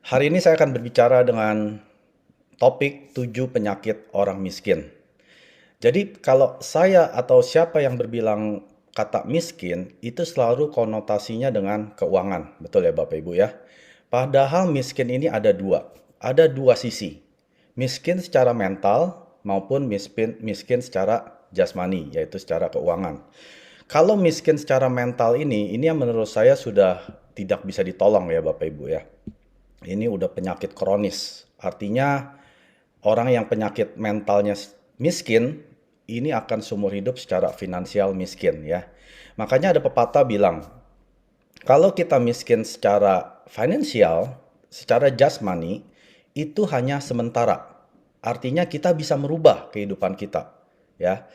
Hari ini saya akan berbicara dengan topik 7 penyakit orang miskin. Jadi kalau saya atau siapa yang berbilang kata miskin, itu selalu konotasinya dengan keuangan. Betul ya Bapak Ibu ya? Padahal miskin ini ada dua. Ada dua sisi. Miskin secara mental maupun miskin secara jasmani, yaitu secara keuangan. Kalau miskin secara mental ini yang menurut saya sudah tidak bisa ditolong ya Bapak Ibu ya. Ini udah penyakit kronis. Artinya orang yang penyakit mentalnya miskin, ini akan seumur hidup secara finansial miskin ya. Makanya ada pepatah bilang, kalau kita miskin secara finansial, secara jasmani, itu hanya sementara. Artinya kita bisa merubah kehidupan kita ya.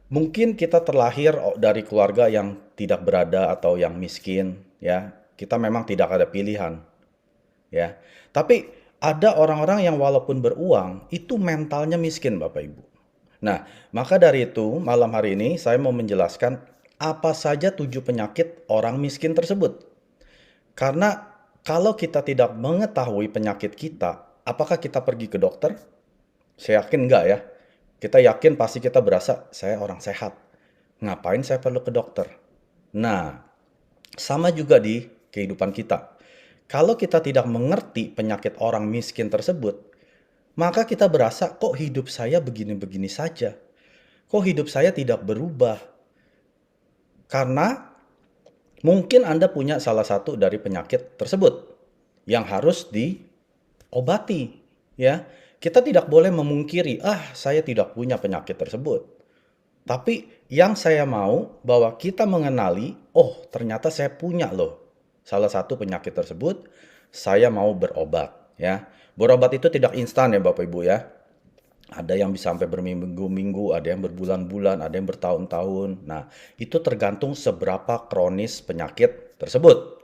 Mungkin kita terlahir dari keluarga yang tidak berada atau yang miskin ya. Kita memang tidak ada pilihan ya. Tapi ada orang-orang yang walaupun beruang, itu mentalnya miskin Bapak Ibu. Nah, maka dari itu malam hari ini saya mau menjelaskan apa saja 7 penyakit orang miskin tersebut. Karena kalau kita tidak mengetahui penyakit kita, apakah kita pergi ke dokter? Saya yakin enggak ya. Kita yakin pasti kita berasa saya orang sehat. Ngapain saya perlu ke dokter? Nah, sama juga di kehidupan kita. Kalau kita tidak mengerti penyakit orang miskin tersebut, maka kita berasa kok hidup saya begini-begini saja. Kok hidup saya tidak berubah? Karena mungkin Anda punya salah satu dari penyakit tersebut yang harus diobati, ya. Kita tidak boleh memungkiri, saya tidak punya penyakit tersebut. Tapi yang saya mau bahwa kita mengenali, oh ternyata saya punya loh salah satu penyakit tersebut, saya mau berobat ya. Berobat itu tidak instan ya Bapak Ibu ya. Ada yang bisa sampai berminggu-minggu, ada yang berbulan-bulan, ada yang bertahun-tahun. Nah, itu tergantung seberapa kronis penyakit tersebut.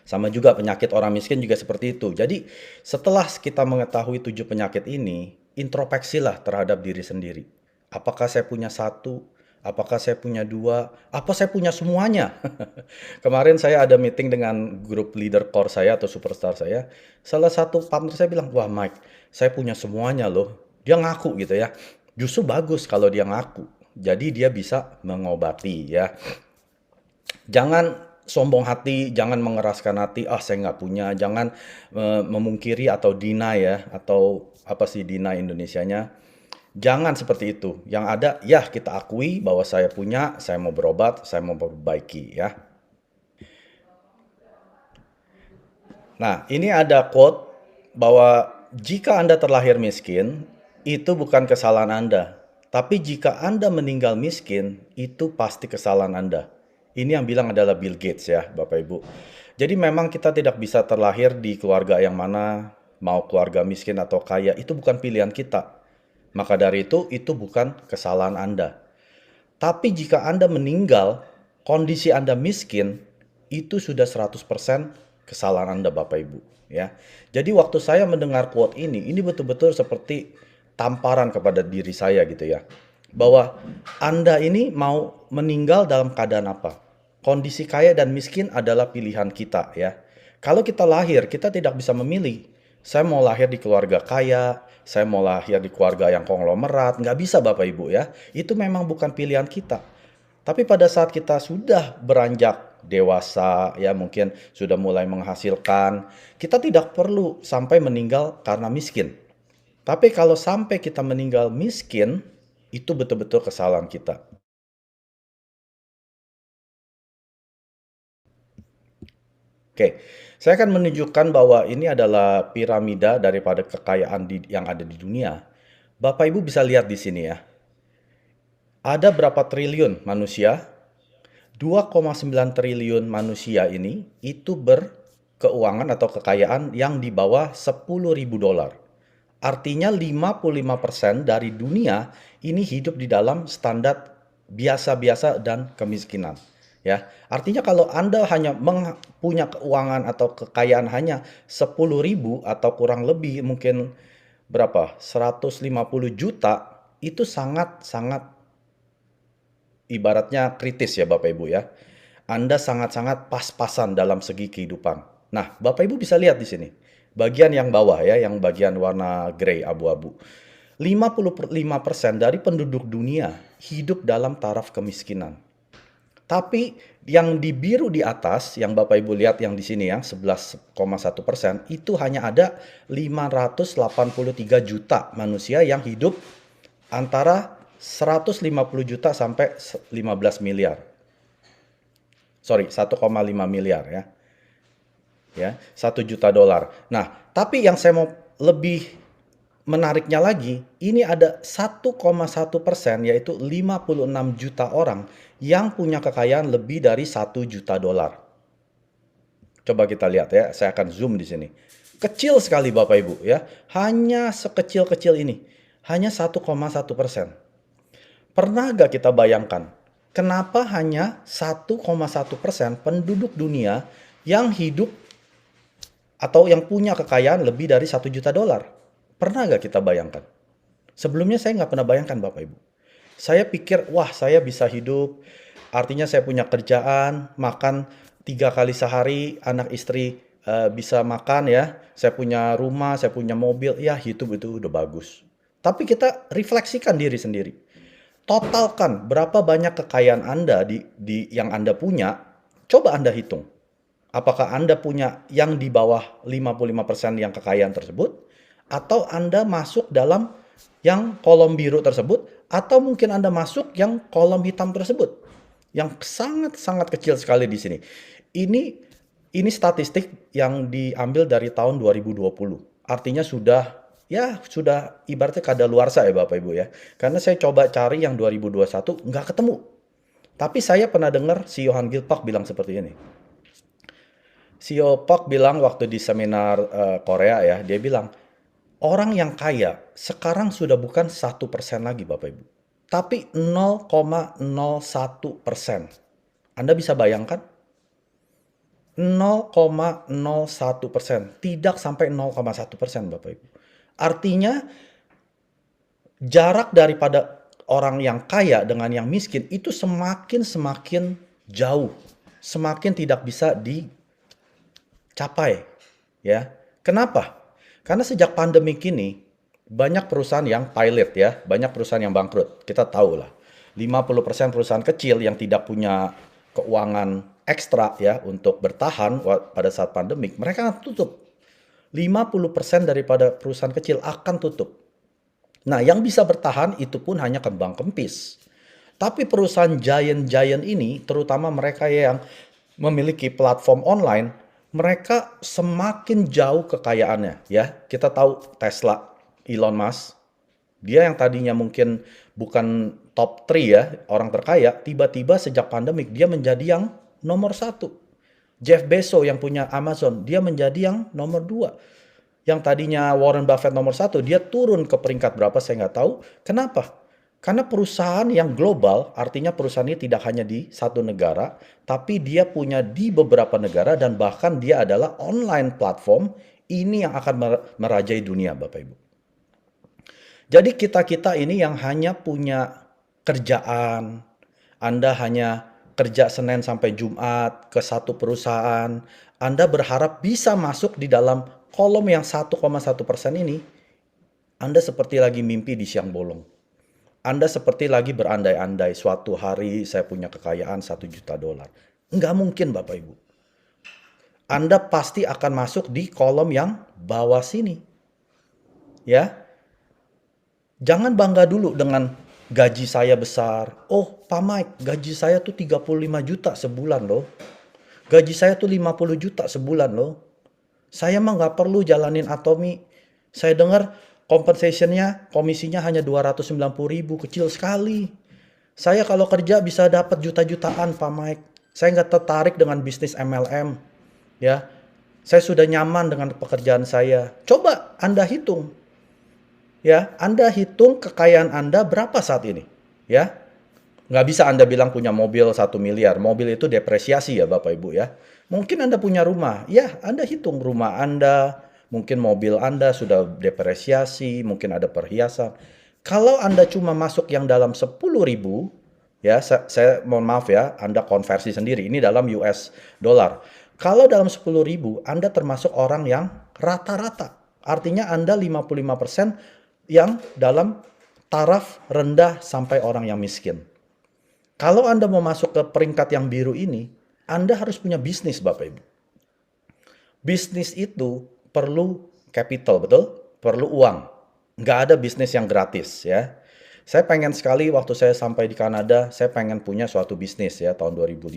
Sama juga penyakit orang miskin juga seperti itu. Jadi, setelah kita mengetahui 7 penyakit ini, introspeksilah terhadap diri sendiri. Apakah saya punya satu? Apakah saya punya dua? Apa saya punya semuanya? Kemarin saya ada meeting dengan grup leader core saya atau superstar saya. Salah satu partner saya bilang, wah Mike, saya punya semuanya loh. Dia ngaku gitu ya. Justru bagus kalau dia ngaku. Jadi dia bisa mengobati ya. Jangan sombong hati, jangan mengeraskan hati, saya nggak punya, jangan memungkiri atau deny ya, atau apa sih deny Indonesianya. Jangan seperti itu. Yang ada, ya kita akui bahwa saya punya, saya mau berobat, saya mau memperbaiki ya. Nah, ini ada quote bahwa jika Anda terlahir miskin, itu bukan kesalahan Anda. Tapi jika Anda meninggal miskin, itu pasti kesalahan Anda. Ini yang bilang adalah Bill Gates ya, Bapak Ibu. Jadi memang kita tidak bisa terlahir di keluarga yang mana, mau keluarga miskin atau kaya, itu bukan pilihan kita. Maka dari itu bukan kesalahan Anda. Tapi jika Anda meninggal, kondisi Anda miskin, itu sudah 100% kesalahan Anda Bapak Ibu. Ya. Jadi waktu saya mendengar quote ini betul-betul seperti tamparan kepada diri saya gitu ya. Bahwa Anda ini mau meninggal dalam keadaan apa? Kondisi kaya dan miskin adalah pilihan kita ya. Kalau kita lahir, kita tidak bisa memilih. Saya mau lahir di keluarga kaya, saya mau lahir di keluarga yang konglomerat, nggak bisa Bapak Ibu ya. Itu memang bukan pilihan kita. Tapi pada saat kita sudah beranjak dewasa, ya mungkin sudah mulai menghasilkan, kita tidak perlu sampai meninggal karena miskin. Tapi kalau sampai kita meninggal miskin, itu betul-betul kesalahan kita. Oke, saya akan menunjukkan bahwa ini adalah piramida daripada kekayaan yang ada di dunia. Bapak Ibu bisa lihat di sini ya. Ada berapa triliun manusia? 2,9 triliun manusia ini itu berkeuangan atau kekayaan yang di bawah 10.000 dolar. Artinya 55% dari dunia ini hidup di dalam standar biasa-biasa dan kemiskinan. Ya, artinya kalau Anda hanya punya keuangan atau kekayaan hanya 10.000 atau kurang lebih mungkin berapa? 150 juta itu sangat-sangat ibaratnya kritis ya Bapak Ibu ya. Anda sangat-sangat pas-pasan dalam segi kehidupan. Nah, Bapak Ibu bisa lihat di sini. bagian yang bawah ya, yang bagian warna grey abu-abu. 55% dari penduduk dunia hidup dalam taraf kemiskinan. Tapi yang di biru di atas, yang Bapak Ibu lihat yang di sini ya, 11,1%, itu hanya ada 583 juta manusia yang hidup antara 150 juta sampai 15 miliar. Sorry, 1,5 miliar ya. Ya, 1 juta dolar. Nah, tapi yang saya mau lebih menariknya lagi, ini ada 1,1%, yaitu 56 juta orang yang punya kekayaan lebih dari 1 juta dolar. Coba kita lihat ya, saya akan zoom di sini. Kecil sekali Bapak Ibu ya, hanya sekecil-kecil ini, hanya 1,1%. Pernah gak kita bayangkan, kenapa hanya 1,1% penduduk dunia yang hidup atau yang punya kekayaan lebih dari 1 juta dolar? Pernah gak kita bayangkan? Sebelumnya saya nggak pernah bayangkan Bapak Ibu. Saya pikir, wah saya bisa hidup, artinya saya punya kerjaan, makan 3 kali sehari, anak istri bisa makan ya, saya punya rumah, saya punya mobil, ya hidup itu udah bagus. Tapi kita refleksikan diri sendiri. Totalkan berapa banyak kekayaan Anda yang Anda punya, coba Anda hitung. Apakah Anda punya yang di bawah 55% yang kekayaan tersebut? Atau Anda masuk dalam yang kolom biru tersebut, atau mungkin Anda masuk yang kolom hitam tersebut, yang sangat-sangat kecil sekali di sini. Ini statistik yang diambil dari tahun 2020. Artinya sudah ibaratnya kadaluarsa ya Bapak Ibu ya. Karena saya coba cari yang 2021 nggak ketemu. Tapi saya pernah dengar si Johan Gilpak bilang seperti ini. Si Pak bilang waktu di seminar Korea ya, dia bilang, orang yang kaya sekarang sudah bukan 1% lagi Bapak Ibu. Tapi 0,01%. Anda bisa bayangkan? 0,01%. Tidak sampai 0,1% Bapak Ibu. Artinya jarak daripada orang yang kaya dengan yang miskin itu semakin jauh. Semakin tidak bisa dicapai. Ya. Kenapa? Karena sejak pandemi ini, banyak perusahaan yang pilot ya, banyak perusahaan yang bangkrut. Kita tahu lah, 50% perusahaan kecil yang tidak punya keuangan ekstra ya untuk bertahan pada saat pandemik, mereka akan tutup. 50% daripada perusahaan kecil akan tutup. Nah, yang bisa bertahan itu pun hanya kembang kempis. Tapi perusahaan giant-giant ini, terutama mereka yang memiliki platform online, mereka semakin jauh kekayaannya ya. Kita tahu Tesla, Elon Musk, dia yang tadinya mungkin bukan top 3 ya, orang terkaya, tiba-tiba sejak pandemik dia menjadi yang nomor 1. Jeff Bezos yang punya Amazon, dia menjadi yang nomor 2. Yang tadinya Warren Buffett nomor 1, dia turun ke peringkat berapa saya nggak tahu. Kenapa? Karena perusahaan yang global, artinya perusahaan ini tidak hanya di satu negara, tapi dia punya di beberapa negara dan bahkan dia adalah online platform, ini yang akan merajai dunia Bapak Ibu. Jadi kita-kita ini yang hanya punya kerjaan, Anda hanya kerja Senin sampai Jumat ke satu perusahaan, Anda berharap bisa masuk di dalam kolom yang 1,1% ini, Anda seperti lagi mimpi di siang bolong. Anda seperti lagi berandai-andai suatu hari saya punya kekayaan 1 juta dolar. Nggak mungkin Bapak Ibu. Anda pasti akan masuk di kolom yang bawah sini. Ya. Jangan bangga dulu dengan gaji saya besar. Oh Pak Mike, gaji saya tuh 35 juta sebulan loh. Gaji saya tuh 50 juta sebulan loh. Saya mah nggak perlu jalanin Atomi. Saya dengar kompensationnya, komisinya hanya 290.000, kecil sekali. Saya kalau kerja bisa dapat juta-jutaan Pak Mike. Saya nggak tertarik dengan bisnis MLM. Ya, saya sudah nyaman dengan pekerjaan saya. Coba Anda hitung. Ya, Anda hitung kekayaan Anda berapa saat ini. Ya, nggak bisa Anda bilang punya mobil 1 miliar. Mobil itu depresiasi ya Bapak Ibu ya. Mungkin Anda punya rumah. Ya, Anda hitung rumah Anda. Mungkin mobil Anda sudah depresiasi, mungkin ada perhiasan. Kalau Anda cuma masuk yang dalam 10.000, ya saya mohon maaf ya, Anda konversi sendiri, ini dalam US dollar. Kalau dalam 10.000, Anda termasuk orang yang rata-rata. Artinya Anda 55% yang dalam taraf rendah sampai orang yang miskin. Kalau Anda mau masuk ke peringkat yang biru ini, Anda harus punya bisnis, Bapak Ibu. Bisnis itu perlu capital, betul? Perlu uang. Nggak ada bisnis yang gratis, ya. Saya pengen sekali waktu saya sampai di Kanada, saya pengen punya suatu bisnis ya tahun 2005.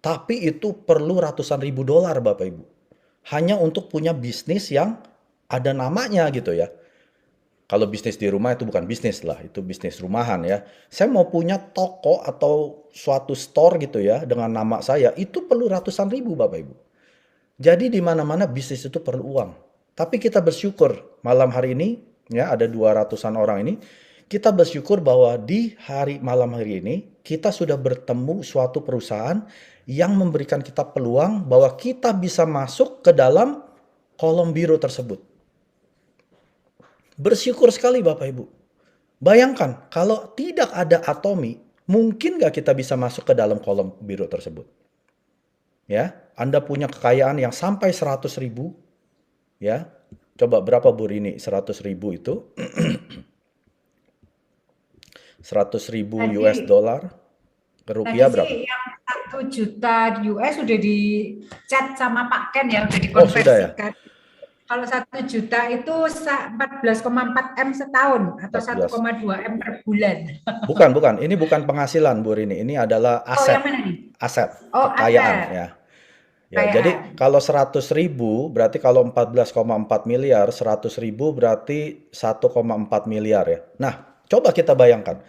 Tapi itu perlu ratusan ribu dolar, Bapak Ibu. Hanya untuk punya bisnis yang ada namanya gitu ya. Kalau bisnis di rumah itu bukan bisnis lah, itu bisnis rumahan ya. Saya mau punya toko atau suatu store gitu ya dengan nama saya, itu perlu ratusan ribu Bapak Ibu. Jadi di mana-mana bisnis itu perlu uang. Tapi kita bersyukur malam hari ini ya ada 200-an orang ini, kita bersyukur bahwa di malam hari ini kita sudah bertemu suatu perusahaan yang memberikan kita peluang bahwa kita bisa masuk ke dalam kolom biru tersebut. Bersyukur sekali Bapak Ibu. Bayangkan kalau tidak ada Atomi, mungkin nggak kita bisa masuk ke dalam kolom biru tersebut? Ya, Anda punya kekayaan yang sampai 100 ribu, ya. Coba berapa Bu Rini 100 ribu itu? 100 ribu US dollar ke rupiah berapa? Tadi sih yang 1 juta US sudah di chat sama Pak Ken ya, udah Oh sudah ya? dikonversikan. Kalau 1 juta itu 14,4 M setahun atau 1,2 M per bulan. Bukan. Ini bukan penghasilan Bu Rini. Ini adalah aset. Yang mana nih? Aset, kekayaan aset. Ya. Ya, jadi kalau 100 ribu berarti kalau 14,4 miliar, 100 ribu berarti 1,4 miliar ya. Nah, coba kita bayangkan.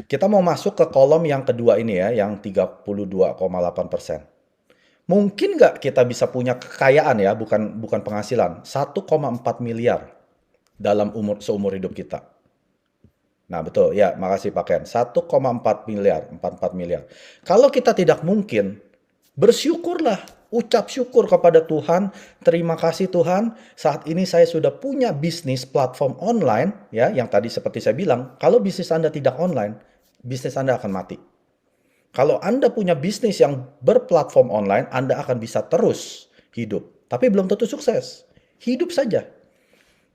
Kita mau masuk ke kolom yang kedua ini ya, yang 32,8%. Mungkin nggak kita bisa punya kekayaan ya, bukan penghasilan, 1,4 miliar dalam seumur hidup kita. Nah betul, ya makasih Pak Ken, 1,4 miliar, 44 miliar. Kalau kita tidak mungkin, bersyukurlah, ucap syukur kepada Tuhan, terima kasih Tuhan, saat ini saya sudah punya bisnis platform online, ya, yang tadi seperti saya bilang, kalau bisnis Anda tidak online, bisnis Anda akan mati. Kalau Anda punya bisnis yang berplatform online, Anda akan bisa terus hidup. Tapi belum tentu sukses. Hidup saja.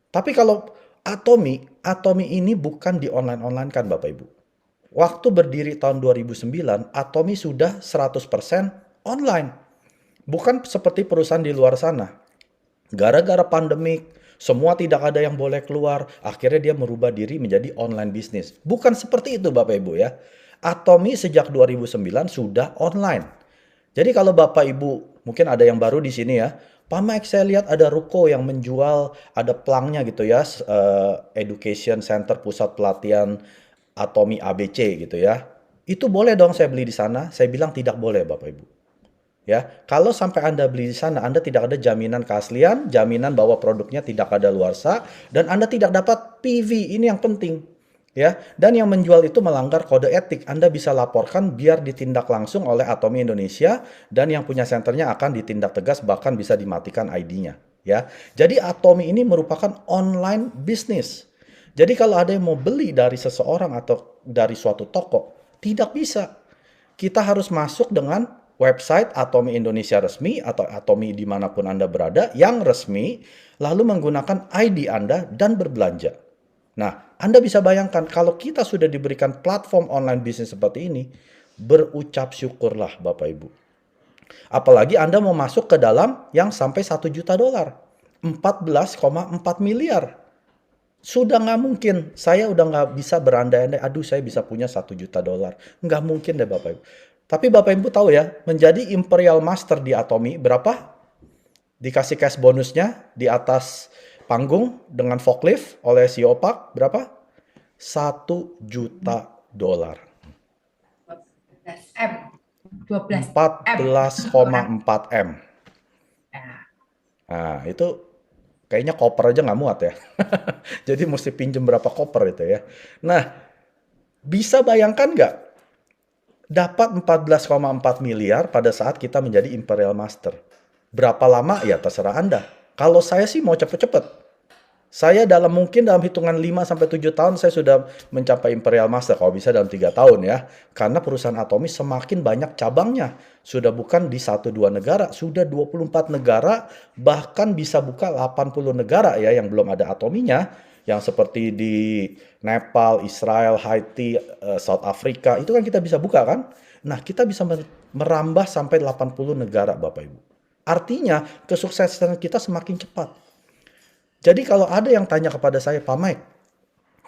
Tapi kalau Atomi ini bukan di online-online kan Bapak Ibu. Waktu berdiri tahun 2009, Atomi sudah 100% online. Bukan seperti perusahaan di luar sana. Gara-gara pandemik, semua tidak ada yang boleh keluar. Akhirnya dia merubah diri menjadi online bisnis. Bukan seperti itu Bapak Ibu ya. Atomi sejak 2009 sudah online. Jadi kalau Bapak Ibu, mungkin ada yang baru di sini ya, Pak Mike saya lihat ada ruko yang menjual, ada pelangnya gitu ya, Education Center Pusat Pelatihan Atomi ABC gitu ya. Itu boleh dong saya beli di sana? Saya bilang tidak boleh Bapak Ibu. Ya, kalau sampai Anda beli di sana, Anda tidak ada jaminan keaslian, jaminan bahwa produknya tidak kadaluarsa, dan Anda tidak dapat PV, ini yang penting. Ya, dan yang menjual itu melanggar kode etik. Anda bisa laporkan biar ditindak langsung oleh Atomi Indonesia dan yang punya senternya akan ditindak tegas bahkan bisa dimatikan ID-nya, ya. Jadi Atomi ini merupakan online bisnis. Jadi kalau ada yang mau beli dari seseorang atau dari suatu toko, tidak bisa. Kita harus masuk dengan website Atomi Indonesia resmi atau Atomi dimanapun Anda berada yang resmi, lalu menggunakan ID Anda dan berbelanja. Nah, Anda bisa bayangkan kalau kita sudah diberikan platform online bisnis seperti ini, berucap syukurlah Bapak Ibu. Apalagi Anda mau masuk ke dalam yang sampai 1 juta dolar. 14,4 miliar. Sudah nggak mungkin. Saya udah nggak bisa berandai-andai, aduh saya bisa punya 1 juta dolar. Nggak mungkin deh Bapak Ibu. Tapi Bapak Ibu tahu ya, menjadi Imperial Master di Atomi berapa? Dikasih cash bonusnya di atas panggung dengan forklift oleh CEO Pak berapa? 1 juta dolar. 14,4 M. Nah itu kayaknya koper aja nggak muat ya. Jadi mesti pinjem berapa koper itu ya. Nah bisa bayangkan nggak? Dapat 14,4 miliar pada saat kita menjadi Imperial Master. Berapa lama? Ya terserah Anda. Kalau saya sih mau cepet-cepet. Saya mungkin dalam hitungan 5 sampai 7 tahun saya sudah mencapai Imperial Master, kalau bisa dalam 3 tahun ya. Karena perusahaan Atomi semakin banyak cabangnya. Sudah bukan di 1-2 negara, sudah 24 negara, bahkan bisa buka 80 negara ya yang belum ada Atominya. Yang seperti di Nepal, Israel, Haiti, South Africa, itu kan kita bisa buka kan? Nah, kita bisa merambah sampai 80 negara Bapak Ibu. Artinya kesuksesan kita semakin cepat. Jadi kalau ada yang tanya kepada saya, Pak Mike,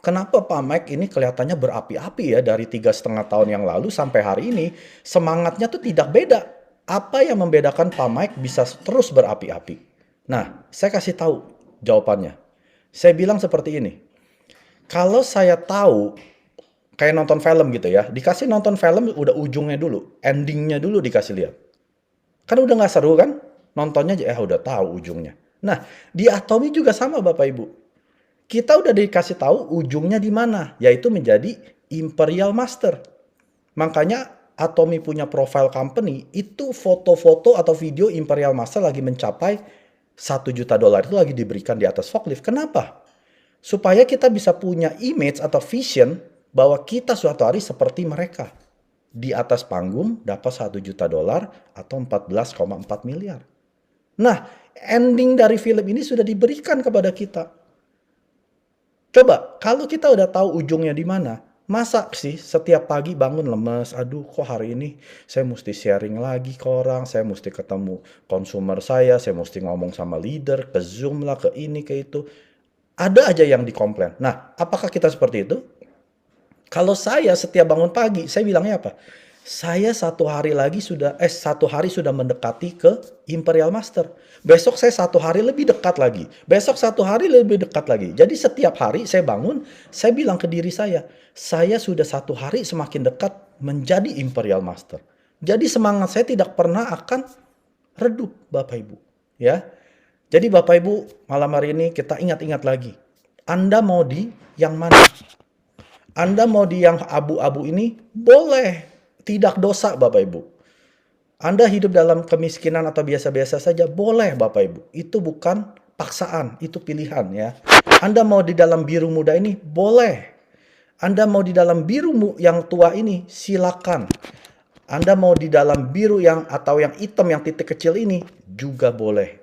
kenapa Pak Mike ini kelihatannya berapi-api ya dari 3,5 tahun yang lalu sampai hari ini, semangatnya tuh tidak beda. Apa yang membedakan Pak Mike bisa terus berapi-api? Nah, saya kasih tahu jawabannya. Saya bilang seperti ini, kalau saya tahu, kayak nonton film gitu ya, dikasih nonton film udah ujungnya dulu, endingnya dulu dikasih lihat. Kan udah nggak seru kan? Nontonnya aja udah tahu ujungnya. Nah, di Atomi juga sama Bapak Ibu. Kita udah dikasih tahu ujungnya di mana, yaitu menjadi Imperial Master. Makanya Atomi punya profile company, itu foto-foto atau video Imperial Master lagi mencapai $1 juta itu lagi diberikan di atas forklift. Kenapa? Supaya kita bisa punya image atau vision bahwa kita suatu hari seperti mereka. Di atas panggung dapat $1 juta atau 14,4 miliar. Nah, ending dari film ini sudah diberikan kepada kita. Coba, kalau kita udah tahu ujungnya di mana, masa sih setiap pagi bangun lemes, aduh kok hari ini saya mesti sharing lagi ke orang, saya mesti ketemu konsumer saya mesti ngomong sama leader, ke Zoom lah, ke ini, ke itu. Ada aja yang dikomplain. Nah, apakah kita seperti itu? Kalau saya setiap bangun pagi, saya bilangnya apa? Saya satu hari sudah mendekati ke Imperial Master. Besok saya 1 hari lebih dekat lagi. Besok 1 hari lebih dekat lagi. Jadi setiap hari saya bangun, saya bilang ke diri saya sudah 1 hari semakin dekat menjadi Imperial Master. Jadi semangat saya tidak pernah akan redup, Bapak Ibu. Ya. Jadi Bapak Ibu, malam hari ini kita ingat-ingat lagi. Anda mau di yang mana? Anda mau di yang abu-abu ini? Boleh. Tidak dosa Bapak Ibu. Anda hidup dalam kemiskinan atau biasa-biasa saja? Boleh Bapak Ibu. Itu bukan paksaan, itu pilihan ya. Anda mau di dalam biru muda ini? Boleh. Anda mau di dalam biru yang tua ini? Silakan. Anda mau di dalam biru atau yang hitam yang titik kecil ini? Juga boleh.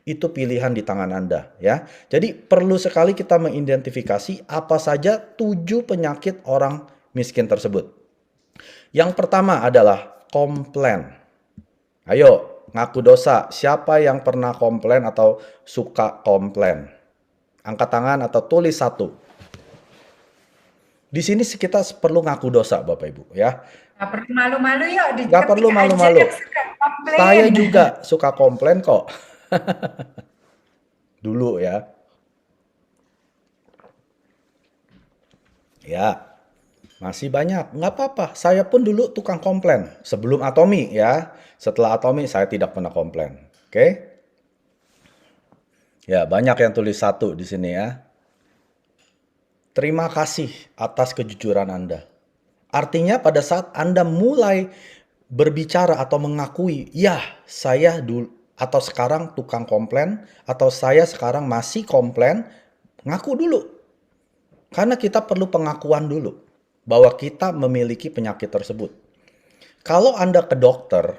Itu pilihan di tangan Anda ya. Jadi perlu sekali kita mengidentifikasi apa saja 7 penyakit orang miskin tersebut. Yang pertama adalah komplain. Ayo, ngaku dosa. Siapa yang pernah komplain atau suka komplain? Angkat tangan atau tulis 1. Di sini kita perlu ngaku dosa Bapak Ibu ya. Nggak perlu malu-malu yuk. Nggak perlu malu-malu. Saya juga suka komplain kok. Dulu ya. Ya. Masih banyak, nggak apa-apa. Saya pun dulu tukang komplain. Sebelum Atomi ya. Setelah Atomi saya tidak pernah komplain. Oke? Ya, banyak yang tulis 1 di sini ya. Terima kasih atas kejujuran Anda. Artinya pada saat Anda mulai berbicara atau mengakui, ya saya dulu atau sekarang tukang komplain, atau saya sekarang masih komplain, ngaku dulu. Karena kita perlu pengakuan dulu bahwa kita memiliki penyakit tersebut. Kalau Anda ke dokter,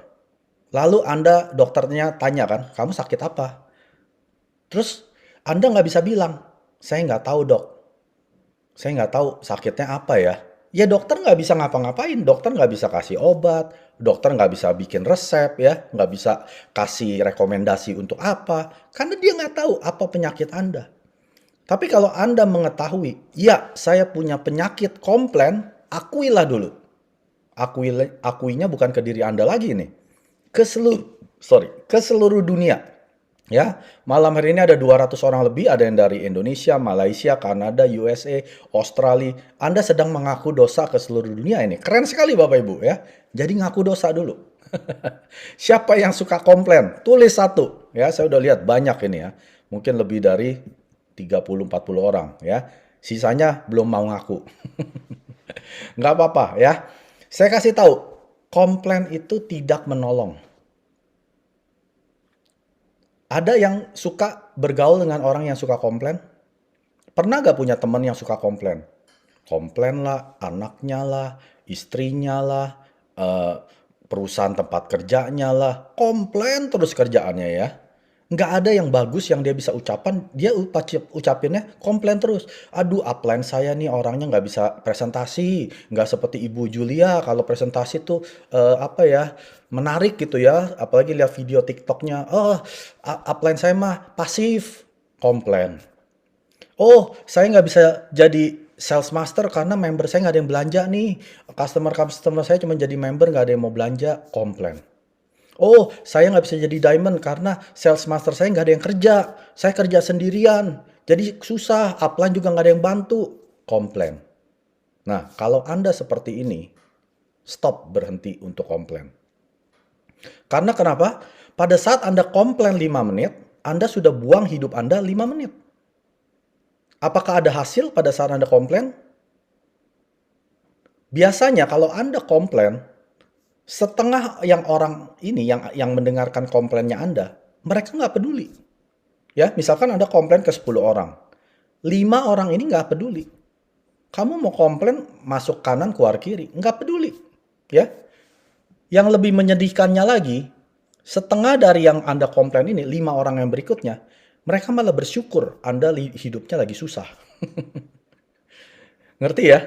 lalu dokternya tanya kan, kamu sakit apa? Terus Anda nggak bisa bilang, saya nggak tahu dok. Saya nggak tahu sakitnya apa ya. Ya dokter nggak bisa ngapa-ngapain, dokter nggak bisa kasih obat, dokter nggak bisa bikin resep ya, nggak bisa kasih rekomendasi untuk apa. Karena dia nggak tahu apa penyakit Anda. Tapi kalau Anda mengetahui, ya saya punya penyakit komplain, akuilah dulu. Akuinya bukan ke diri Anda lagi nih. Ke seluruh dunia. Ya, malam hari ini ada 200 orang lebih, ada yang dari Indonesia, Malaysia, Kanada, USA, Australia. Anda sedang mengaku dosa ke seluruh dunia ini. Keren sekali Bapak Ibu ya. Jadi ngaku dosa dulu. Siapa yang suka komplain? Tulis 1. Ya, saya udah lihat banyak ini ya. Mungkin lebih dari 30-40 orang ya. Sisanya belum mau ngaku. Nggak apa-apa ya. Saya kasih tahu, komplain itu tidak menolong. Ada yang suka bergaul dengan orang yang suka komplain? Pernah gak punya teman yang suka komplain? Komplain lah, anaknya lah, istrinya lah, eh, perusahaan tempat kerjanya lah, komplain terus kerjaannya ya. Nggak ada yang bagus yang dia bisa ucapan, dia ucapinnya komplain terus. Aduh, upline saya nih orangnya nggak bisa presentasi, nggak seperti Ibu Julia kalau presentasi tuh apa ya, menarik gitu ya. Apalagi lihat video TikToknya, oh upline saya mah pasif, komplain. Oh, saya nggak bisa jadi sales master karena member saya nggak ada yang belanja nih. Customer saya cuma jadi member, nggak ada yang mau belanja, komplain. Oh, saya nggak bisa jadi diamond karena sales master saya nggak ada yang kerja. Saya kerja sendirian. Jadi susah, upline juga nggak ada yang bantu. Komplain. Nah, kalau Anda seperti ini, stop, berhenti untuk komplain. Karena kenapa? Pada saat Anda komplain 5 menit, Anda sudah buang hidup Anda 5 menit. Apakah ada hasil pada saat Anda komplain? Biasanya kalau Anda komplain, setengah yang orang ini yang mendengarkan komplainnya Anda, mereka nggak peduli. Ya, misalkan Anda komplain ke 10 orang. 5 orang ini nggak peduli. Kamu mau komplain masuk kanan keluar kiri, nggak peduli. Ya. Yang lebih menyedihkannya lagi, setengah dari yang Anda komplain ini, 5 orang yang berikutnya, mereka malah bersyukur Anda hidupnya lagi susah. Ngerti ya?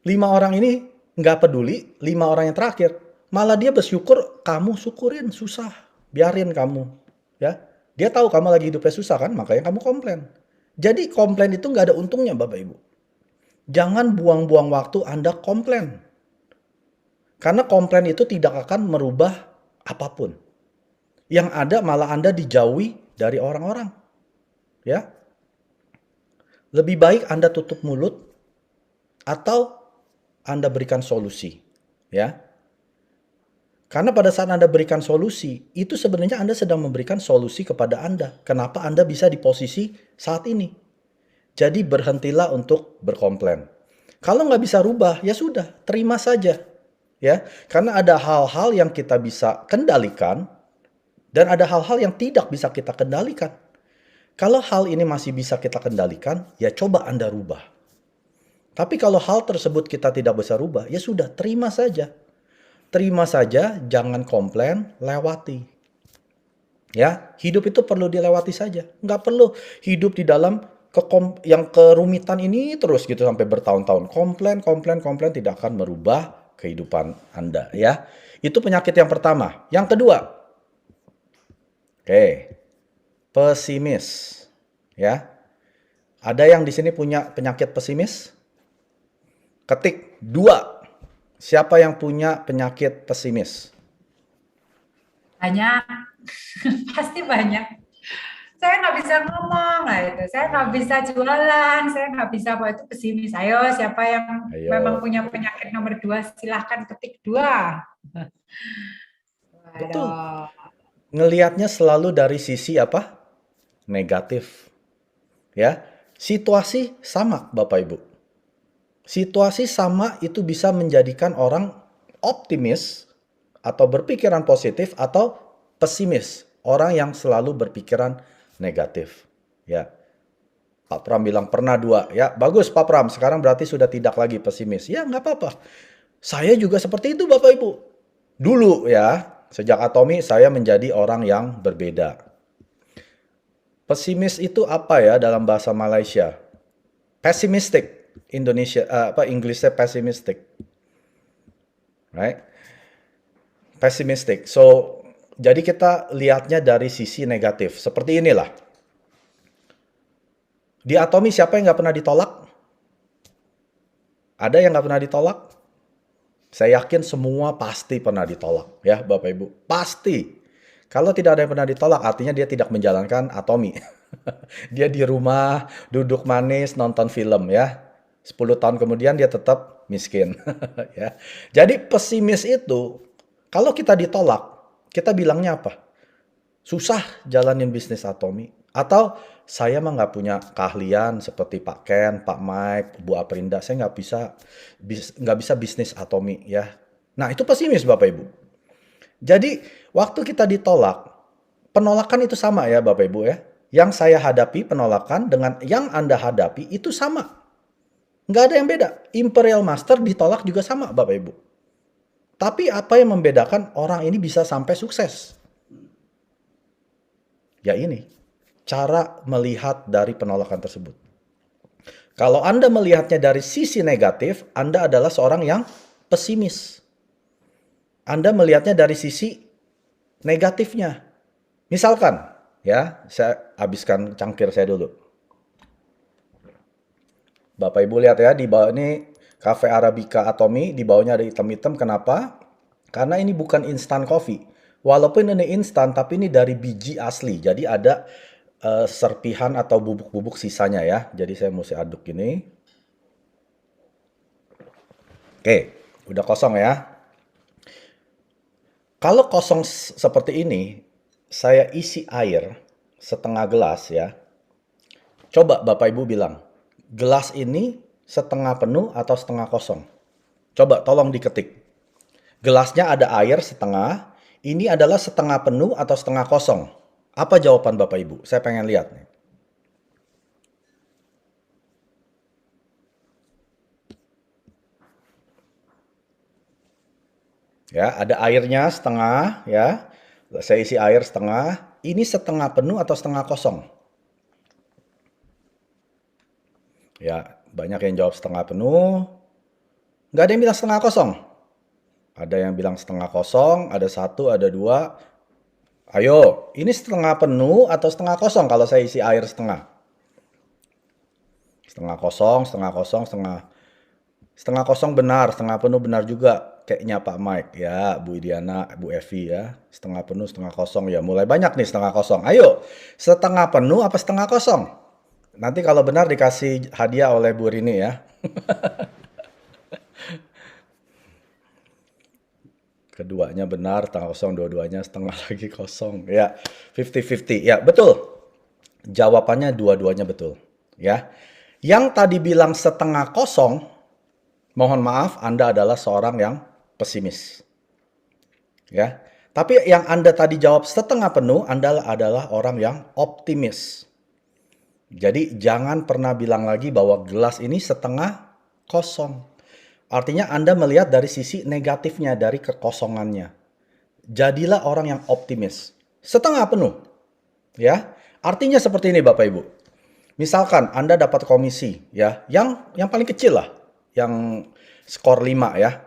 5 orang ini nggak peduli, 5 orang yang terakhir. Malah dia bersyukur, kamu syukurin, susah. Biarin kamu. Ya, dia tahu kamu lagi hidupnya susah kan, makanya kamu komplain. Jadi komplain itu nggak ada untungnya Bapak Ibu. Jangan buang-buang waktu Anda komplain. Karena komplain itu tidak akan merubah apapun. Yang ada malah Anda dijauhi dari orang-orang. Ya. Lebih baik Anda tutup mulut atau Anda berikan solusi. Ya. Karena pada saat Anda berikan solusi, itu sebenarnya Anda sedang memberikan solusi kepada Anda. Kenapa Anda bisa di posisi saat ini. Jadi berhentilah untuk berkomplain. Kalau nggak bisa rubah, ya sudah, terima saja. Ya, karena ada hal-hal yang kita bisa kendalikan dan ada hal-hal yang tidak bisa kita kendalikan. Kalau hal ini masih bisa kita kendalikan, ya coba Anda rubah. Tapi kalau hal tersebut kita tidak bisa rubah, ya sudah, terima saja. Terima saja, jangan komplain, lewati. Ya, hidup itu perlu dilewati saja. Nggak perlu hidup di dalam yang kerumitan ini terus gitu sampai bertahun-tahun. Komplain, komplain, komplain tidak akan merubah kehidupan Anda ya. Itu penyakit yang pertama. Yang kedua, oke, pesimis ya. Ada yang di sini punya penyakit pesimis? Ketik 2. Siapa yang punya penyakit pesimis? Banyak, pasti banyak. Saya nggak bisa ngomong lah itu, saya nggak bisa jualan, saya nggak bisa apa itu pesimis. Ayo, siapa yang memang Ayo. punya penyakit nomor 2, silahkan ketik 2. Betul. Aduh. Ngelihatnya selalu dari sisi apa? Negatif. Ya. Situasi sama Bapak Ibu. Situasi sama itu bisa menjadikan orang optimis atau berpikiran positif atau pesimis. Orang yang selalu berpikiran negatif. Ya. Pak Pram bilang pernah 2. Ya, bagus Pak Pram. Sekarang berarti sudah tidak lagi pesimis. Ya, nggak apa-apa. Saya juga seperti itu Bapak Ibu. Dulu ya, sejak Atomi saya menjadi orang yang berbeda. Pesimis itu apa ya dalam bahasa Malaysia? Pessimistic. Indonesia Inggrisnya pessimistic. Right? Pessimistic. So, jadi kita lihatnya dari sisi negatif. Seperti inilah. Di Atomi siapa yang nggak pernah ditolak? Ada yang nggak pernah ditolak? Saya yakin semua pasti pernah ditolak. Ya Bapak Ibu. Pasti. Kalau tidak ada yang pernah ditolak, artinya dia tidak menjalankan Atomi. Dia di rumah, duduk manis, nonton film ya. 10 tahun kemudian dia tetap miskin. Ya. Jadi pesimis itu, kalau kita ditolak, kita bilangnya apa? Susah jalanin bisnis Atomi. Atau saya mah nggak punya keahlian seperti Pak Ken, Pak Mike, Bu Aprinda. Saya nggak bisa bisnis Atomi ya. Nah itu pesimis Bapak Ibu. Jadi waktu kita ditolak, penolakan itu sama ya Bapak Ibu ya. Yang saya hadapi penolakan dengan yang Anda hadapi itu sama. Nggak ada yang beda. Imperial Master ditolak juga sama, Bapak Ibu. Tapi apa yang membedakan orang ini bisa sampai sukses? Ya ini, cara melihat dari penolakan tersebut. Kalau Anda melihatnya dari sisi negatif, Anda adalah seorang yang pesimis. Anda melihatnya dari sisi negatifnya. Misalkan, ya, saya habiskan cangkir saya dulu. Bapak Ibu lihat ya, di bawah ini Cafe Arabica Atomy, di bawahnya ada hitam-hitam. Kenapa? Karena ini bukan instant coffee. Walaupun ini instan, tapi ini dari biji asli. Jadi ada serpihan atau bubuk-bubuk sisanya ya. Jadi saya mesti aduk ini. Oke, udah kosong ya. Kalau kosong seperti ini, saya isi air setengah gelas ya. Coba Bapak Ibu bilang, gelas ini setengah penuh atau setengah kosong? Coba tolong diketik. Gelasnya ada air setengah, ini adalah setengah penuh atau setengah kosong? Apa jawaban Bapak Ibu? Saya pengen lihat nih. Ya, ada airnya setengah ya. Saya isi air setengah. Ini setengah penuh atau setengah kosong? Ya, banyak yang jawab setengah penuh. Nggak ada yang bilang setengah kosong. Ada yang bilang setengah kosong, ada satu, ada dua. Ayo, ini setengah penuh atau setengah kosong kalau saya isi air setengah? Setengah kosong, setengah kosong, setengah kosong benar, setengah penuh benar juga. Kayaknya Pak Mike ya, Bu Idiana, Bu Evi ya. Setengah penuh, setengah kosong ya. Mulai banyak nih setengah kosong. Ayo, setengah penuh apa setengah kosong? Nanti kalau benar dikasih hadiah oleh Bu Rini ya. Keduanya benar, setengah kosong, dua-duanya setengah lagi kosong. Ya, 50-50. Ya, betul. Jawabannya dua-duanya betul. Ya. Yang tadi bilang setengah kosong, mohon maaf, Anda adalah seorang yang pesimis. Ya. Tapi yang Anda tadi jawab setengah penuh, Anda adalah orang yang optimis. Jadi jangan pernah bilang lagi bahwa gelas ini setengah kosong. Artinya Anda melihat dari sisi negatifnya, dari kekosongannya. Jadilah orang yang optimis. Setengah penuh. Ya. Artinya seperti ini Bapak Ibu. Misalkan Anda dapat komisi ya, yang paling kecil lah, yang skor 5 ya.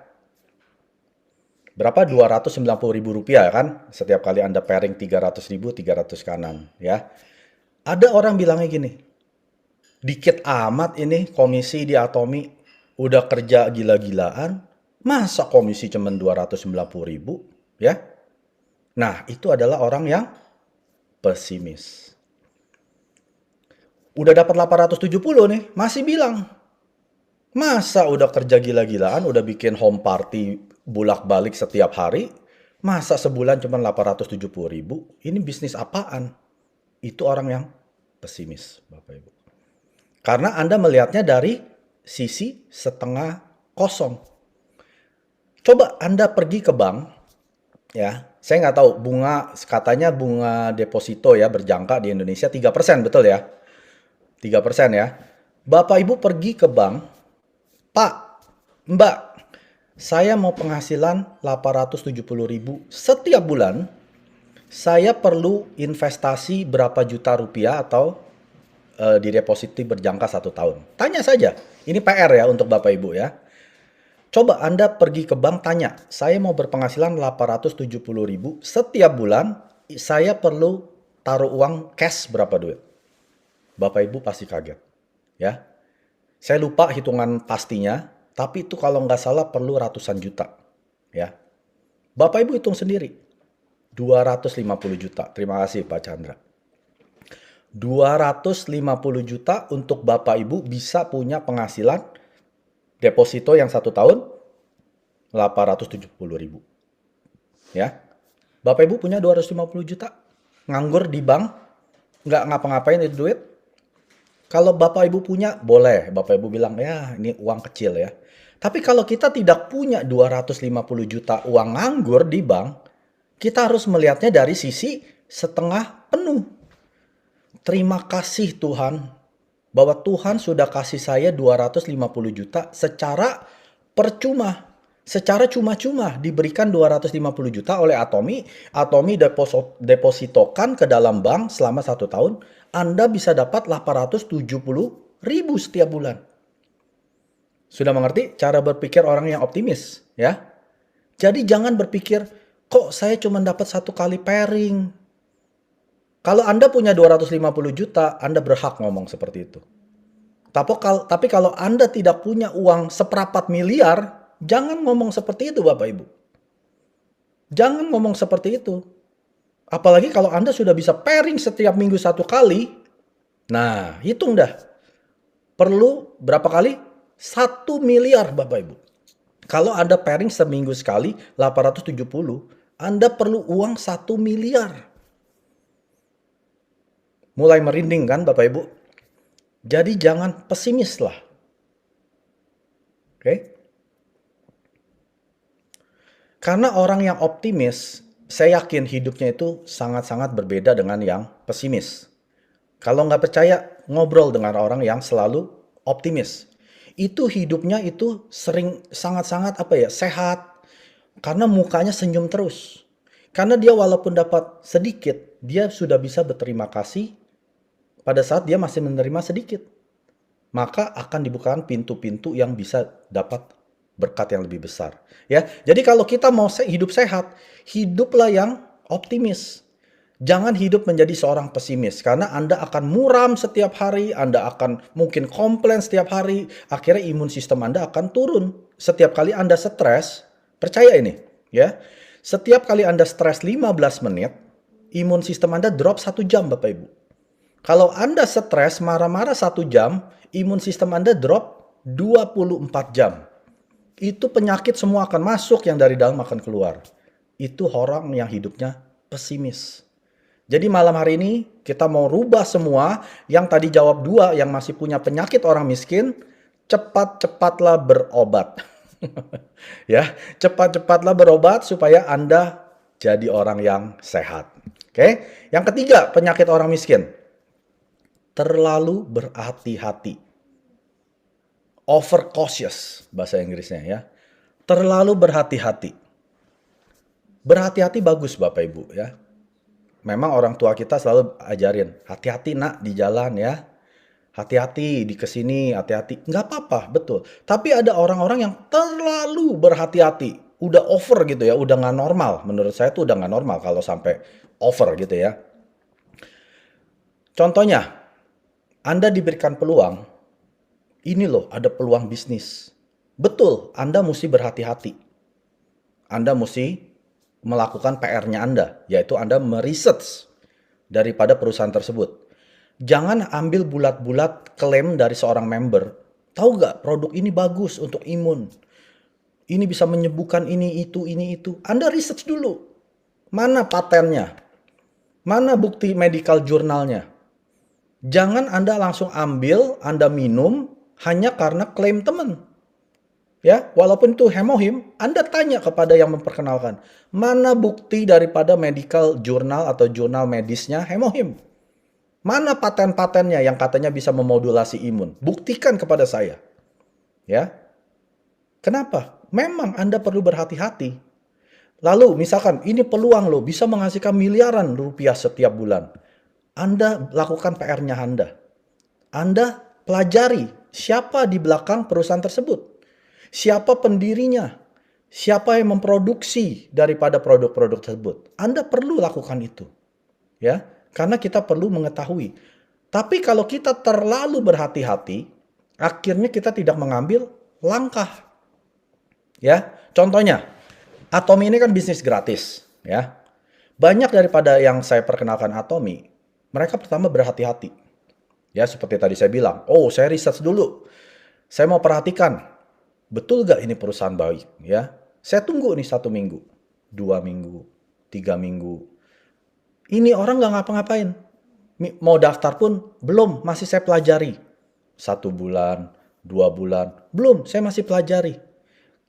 Berapa? Rp290.000 kan? Setiap kali Anda pairing 300.000, 300 kanan ya. Ada orang bilangnya gini, dikit amat ini komisi di Atomy, udah kerja gila-gilaan, masa komisi cuma 290.000 ya? Nah, itu adalah orang yang pesimis. Udah dapat 870 nih, masih bilang, masa udah kerja gila-gilaan, udah bikin home party bolak-balik setiap hari, masa sebulan cuma 870.000? Ini bisnis apaan? Itu orang yang pesimis, Bapak Ibu. Karena Anda melihatnya dari sisi setengah kosong. Coba Anda pergi ke bank, ya. Saya nggak tahu, katanya bunga deposito ya berjangka di Indonesia 3%, betul ya? 3% ya. Bapak Ibu pergi ke bank, Pak, Mbak, saya mau penghasilan 870.000 setiap bulan. Saya perlu investasi berapa juta rupiah atau di deposito berjangka 1 tahun. Tanya saja. Ini PR ya untuk Bapak Ibu ya. Coba Anda pergi ke bank tanya, saya mau berpenghasilan 870.000 setiap bulan, saya perlu taruh uang cash berapa duit? Bapak Ibu pasti kaget. Ya. Saya lupa hitungan pastinya, tapi itu kalau nggak salah perlu ratusan juta. Ya. Bapak Ibu hitung sendiri. 250 juta. Terima kasih Pak Chandra. 250 juta untuk Bapak Ibu bisa punya penghasilan deposito yang 1 tahun 870.000. Ya. Bapak Ibu punya 250 juta. Nganggur di bank. Nggak ngapa-ngapain itu duit. Kalau Bapak Ibu punya, boleh. Bapak Ibu bilang, ya ini uang kecil ya. Tapi kalau kita tidak punya 250 juta uang nganggur di bank, kita harus melihatnya dari sisi setengah penuh. Terima kasih Tuhan bahwa Tuhan sudah kasih saya 250 juta secara percuma. Secara cuma-cuma diberikan 250 juta oleh Atomi. Atomi depositokan ke dalam bank selama 1 tahun. Anda bisa dapat 870.000 setiap bulan. Sudah mengerti cara berpikir orang yang optimis, ya? Jadi jangan berpikir, kok saya cuma dapat 1 kali pairing. Kalau Anda punya 250 juta, Anda berhak ngomong seperti itu. Tapi kalau Anda tidak punya uang seperempat miliar, jangan ngomong seperti itu Bapak Ibu. Jangan ngomong seperti itu. Apalagi kalau Anda sudah bisa pairing setiap minggu 1 kali. Nah, hitung dah. Perlu berapa kali? 1 miliar Bapak Ibu. Kalau Anda pairing seminggu sekali 870, Anda perlu uang 1 miliar. Mulai merinding kan Bapak Ibu? Jadi jangan pesimis lah. Oke? Karena orang yang optimis, saya yakin hidupnya itu sangat-sangat berbeda dengan yang pesimis. Kalau nggak percaya, ngobrol dengan orang yang selalu optimis. Itu hidupnya itu sering sangat-sangat sehat. Karena mukanya senyum terus. Karena dia walaupun dapat sedikit, dia sudah bisa berterima kasih pada saat dia masih menerima sedikit. Maka akan dibukakan pintu-pintu yang bisa dapat berkat yang lebih besar. Ya, jadi kalau kita mau hidup sehat, hiduplah yang optimis. Jangan hidup menjadi seorang pesimis, karena Anda akan muram setiap hari, Anda akan mungkin komplain setiap hari, akhirnya imun sistem Anda akan turun. Setiap kali Anda stres, percaya ini, ya. Setiap kali Anda stres 15 menit, imun sistem Anda drop 1 jam, Bapak Ibu. Kalau Anda stres, marah-marah 1 jam, imun sistem Anda drop 24 jam. Itu penyakit semua akan masuk, yang dari dalam akan keluar. Itu orang yang hidupnya pesimis. Jadi malam hari ini kita mau rubah semua. Yang tadi jawab 2, yang masih punya penyakit orang miskin, cepat-cepatlah berobat. Ya, cepat-cepatlah berobat supaya Anda jadi orang yang sehat. Oke? Yang ketiga, penyakit orang miskin. Terlalu berhati-hati. Overcautious bahasa Inggrisnya ya. Terlalu berhati-hati. Berhati-hati bagus Bapak Ibu ya. Memang orang tua kita selalu ajarin, hati-hati nak di jalan ya. Hati-hati di kesini, hati-hati. Nggak apa-apa, betul. Tapi ada orang-orang yang terlalu berhati-hati. Udah over gitu ya, udah nggak normal. Menurut saya tuh udah nggak normal kalau sampai over gitu ya. Contohnya, Anda diberikan peluang, ini loh ada peluang bisnis. Betul, Anda mesti berhati-hati. Anda mesti melakukan PR-nya Anda, yaitu Anda meresearch daripada perusahaan tersebut. Jangan ambil bulat-bulat klaim dari seorang member. Tahu gak produk ini bagus untuk imun. Ini bisa menyembuhkan ini, itu. Anda research dulu. Mana patennya? Mana bukti medical jurnalnya? Jangan Anda langsung ambil, Anda minum hanya karena klaim teman. Ya, walaupun itu hemohim, Anda tanya kepada yang memperkenalkan, mana bukti daripada medical journal atau jurnal medisnya hemohim? Mana paten-patennya yang katanya bisa memodulasi imun? Buktikan kepada saya. Ya. Kenapa? Memang Anda perlu berhati-hati. Lalu misalkan ini peluang loh, bisa menghasilkan miliaran rupiah setiap bulan. Anda lakukan PR-nya Anda. Anda pelajari siapa di belakang perusahaan tersebut. Siapa pendirinya? Siapa yang memproduksi daripada produk-produk tersebut? Anda perlu lakukan itu. Ya, karena kita perlu mengetahui. Tapi kalau kita terlalu berhati-hati, akhirnya kita tidak mengambil langkah. Ya, contohnya, Atomi ini kan bisnis gratis, ya. Banyak daripada yang saya perkenalkan Atomi, mereka pertama berhati-hati. Ya, seperti tadi saya bilang, saya research dulu. Saya mau perhatikan. Betul gak ini perusahaan baik? Ya, saya tunggu nih 1 minggu, 2 minggu, 3 minggu. Ini orang gak ngapa-ngapain. Mau daftar pun belum, masih saya pelajari. 1 bulan, 2 bulan, belum, saya masih pelajari.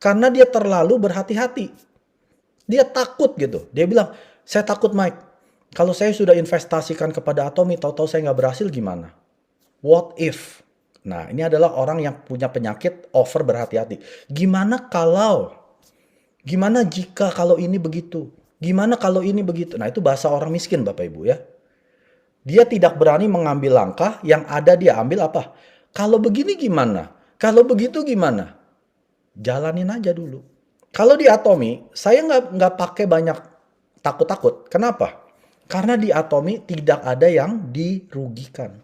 Karena dia terlalu berhati-hati. Dia takut gitu. Dia bilang, saya takut Mike. Kalau saya sudah investasikan kepada Atomi, tahu-tahu saya nggak berhasil gimana? What if? Nah, ini adalah orang yang punya penyakit over berhati-hati. Gimana jika kalau ini begitu? Gimana kalau ini begitu? Nah, itu bahasa orang miskin, Bapak Ibu ya. Dia tidak berani mengambil langkah, yang ada dia ambil apa? Kalau begini gimana? Kalau begitu gimana? Jalanin aja dulu. Kalau di Atomi, saya nggak pakai banyak takut-takut. Kenapa? Karena di Atomi tidak ada yang dirugikan.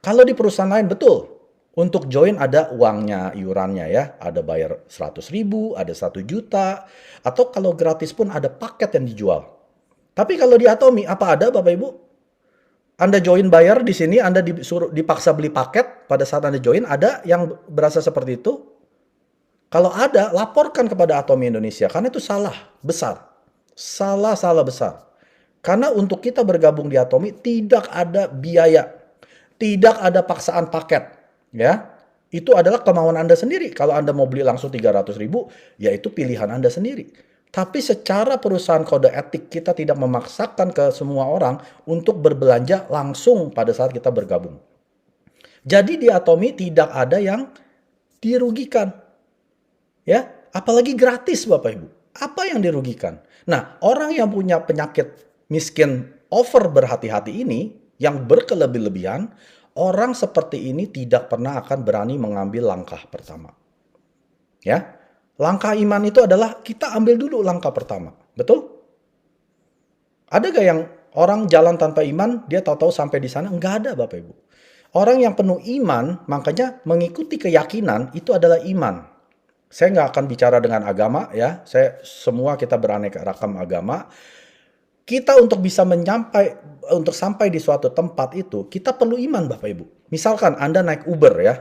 Kalau di perusahaan lain betul. Untuk join ada uangnya, iurannya ya. Ada bayar 100.000, ada 1 juta. Atau kalau gratis pun ada paket yang dijual. Tapi kalau di Atomi, apa ada Bapak Ibu? Anda join bayar di sini, Anda dipaksa beli paket pada saat Anda join, ada yang berasa seperti itu? Kalau ada, laporkan kepada Atomi Indonesia, karena itu salah besar. Salah besar. Karena untuk kita bergabung di Atomi, tidak ada biaya. Tidak ada paksaan paket. Ya, itu adalah kemauan Anda sendiri. Kalau Anda mau beli langsung 300.000, ya itu pilihan Anda sendiri. Tapi secara perusahaan kode etik, kita tidak memaksakan ke semua orang untuk berbelanja langsung pada saat kita bergabung. Jadi di Atomi tidak ada yang dirugikan. Ya, apalagi gratis Bapak Ibu. Apa yang dirugikan? Nah, orang yang punya penyakit miskin over berhati-hati ini, yang berkelebih-lebihan, orang seperti ini tidak pernah akan berani mengambil langkah pertama. Ya, langkah iman itu adalah kita ambil dulu langkah pertama. Betul? Ada gak yang orang jalan tanpa iman, dia tahu-tahu sampai di sana? Enggak ada Bapak Ibu. Orang yang penuh iman, makanya mengikuti keyakinan itu adalah iman. Saya nggak akan bicara dengan agama ya. Semua kita beraneka ragam agama. Kita untuk bisa untuk sampai di suatu tempat itu, kita perlu iman Bapak Ibu. Misalkan Anda naik Uber ya.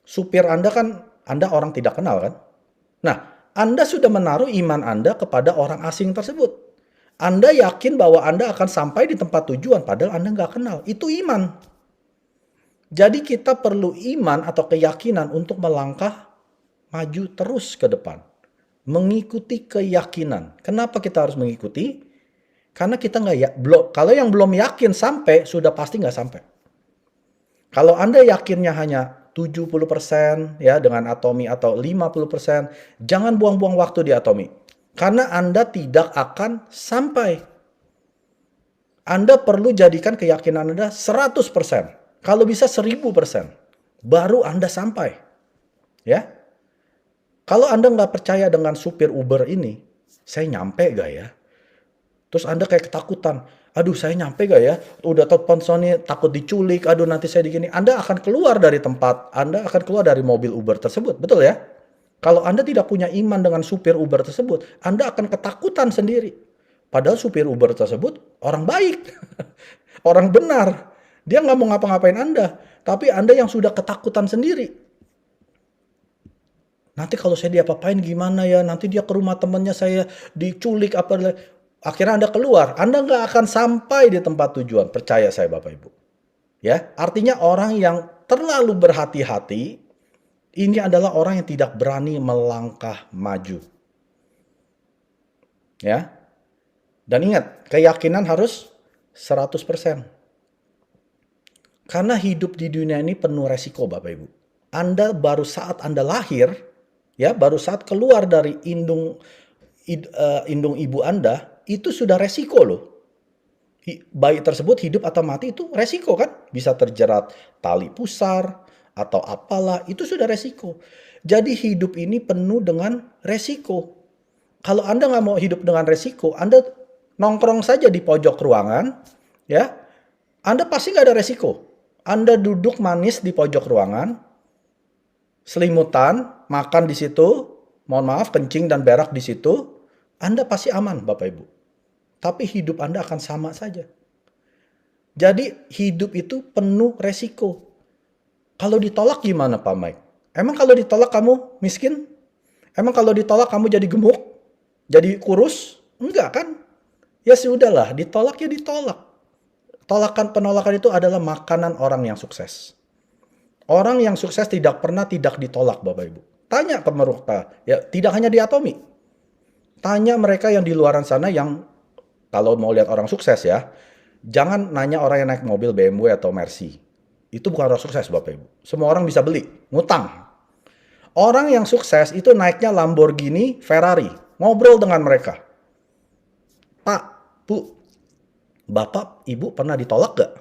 Supir Anda kan, Anda orang tidak kenal kan? Nah, Anda sudah menaruh iman Anda kepada orang asing tersebut. Anda yakin bahwa Anda akan sampai di tempat tujuan, padahal Anda nggak kenal. Itu iman. Jadi kita perlu iman atau keyakinan untuk melangkah maju terus ke depan. Mengikuti keyakinan. Kenapa kita harus mengikuti? Karena kita kalau yang belum yakin sampai, sudah pasti nggak sampai. Kalau Anda yakinnya hanya 70% ya dengan Atomi atau 50%, jangan buang-buang waktu di Atomi. Karena Anda tidak akan sampai. Anda perlu jadikan keyakinan Anda 100%. Kalau bisa 1000%. Baru Anda sampai. Ya. Kalau Anda nggak percaya dengan supir Uber ini, saya nyampe gak ya? Terus Anda kayak ketakutan. Aduh, saya nyampe gak ya? Udah telepon Sony, takut diculik. Aduh, nanti saya digini. Anda akan keluar dari tempat. Anda akan keluar dari mobil Uber tersebut. Betul ya? Kalau Anda tidak punya iman dengan supir Uber tersebut, Anda akan ketakutan sendiri. Padahal supir Uber tersebut orang baik. Orang benar. Dia nggak mau ngapa-ngapain Anda. Tapi Anda yang sudah ketakutan sendiri. Nanti kalau saya diapa-apain gimana ya? Nanti dia ke rumah temannya, saya diculik apa. Akhirnya Anda keluar. Anda nggak akan sampai di tempat tujuan. Percaya saya Bapak Ibu. Ya, artinya orang yang terlalu berhati-hati, ini adalah orang yang tidak berani melangkah maju. Ya. Dan ingat, keyakinan harus 100%. Karena hidup di dunia ini penuh resiko Bapak Ibu. Anda baru saat Anda lahir, ya, baru saat keluar dari indung ibu Anda, itu sudah resiko loh. Bayi tersebut hidup atau mati itu resiko kan? Bisa terjerat tali pusar atau apalah, itu sudah resiko. Jadi hidup ini penuh dengan resiko. Kalau Anda nggak mau hidup dengan resiko, Anda nongkrong saja di pojok ruangan, ya, Anda pasti nggak ada resiko. Anda duduk manis di pojok ruangan, selimutan, makan di situ, mohon maaf, kencing dan berak di situ, Anda pasti aman Bapak Ibu. Tapi hidup Anda akan sama saja. Jadi hidup itu penuh resiko. Kalau ditolak gimana Pak Mike? Emang kalau ditolak kamu miskin? Emang kalau ditolak kamu jadi gemuk? Jadi kurus? Enggak kan? Ya sudahlah, ditolak ya ditolak. Penolakan itu adalah makanan orang yang sukses. Orang yang sukses tidak pernah tidak ditolak Bapak Ibu. Tanya ke mereka, ya tidak hanya di Atomi. Tanya mereka yang di luaran sana yang Kalau mau lihat orang sukses ya, jangan nanya orang yang naik mobil BMW atau Mercy. Itu bukan orang sukses Bapak Ibu. Semua orang bisa beli, ngutang. Orang yang sukses itu naiknya Lamborghini, Ferrari. Ngobrol dengan mereka. Pak, Bu, Bapak, Ibu pernah ditolak gak?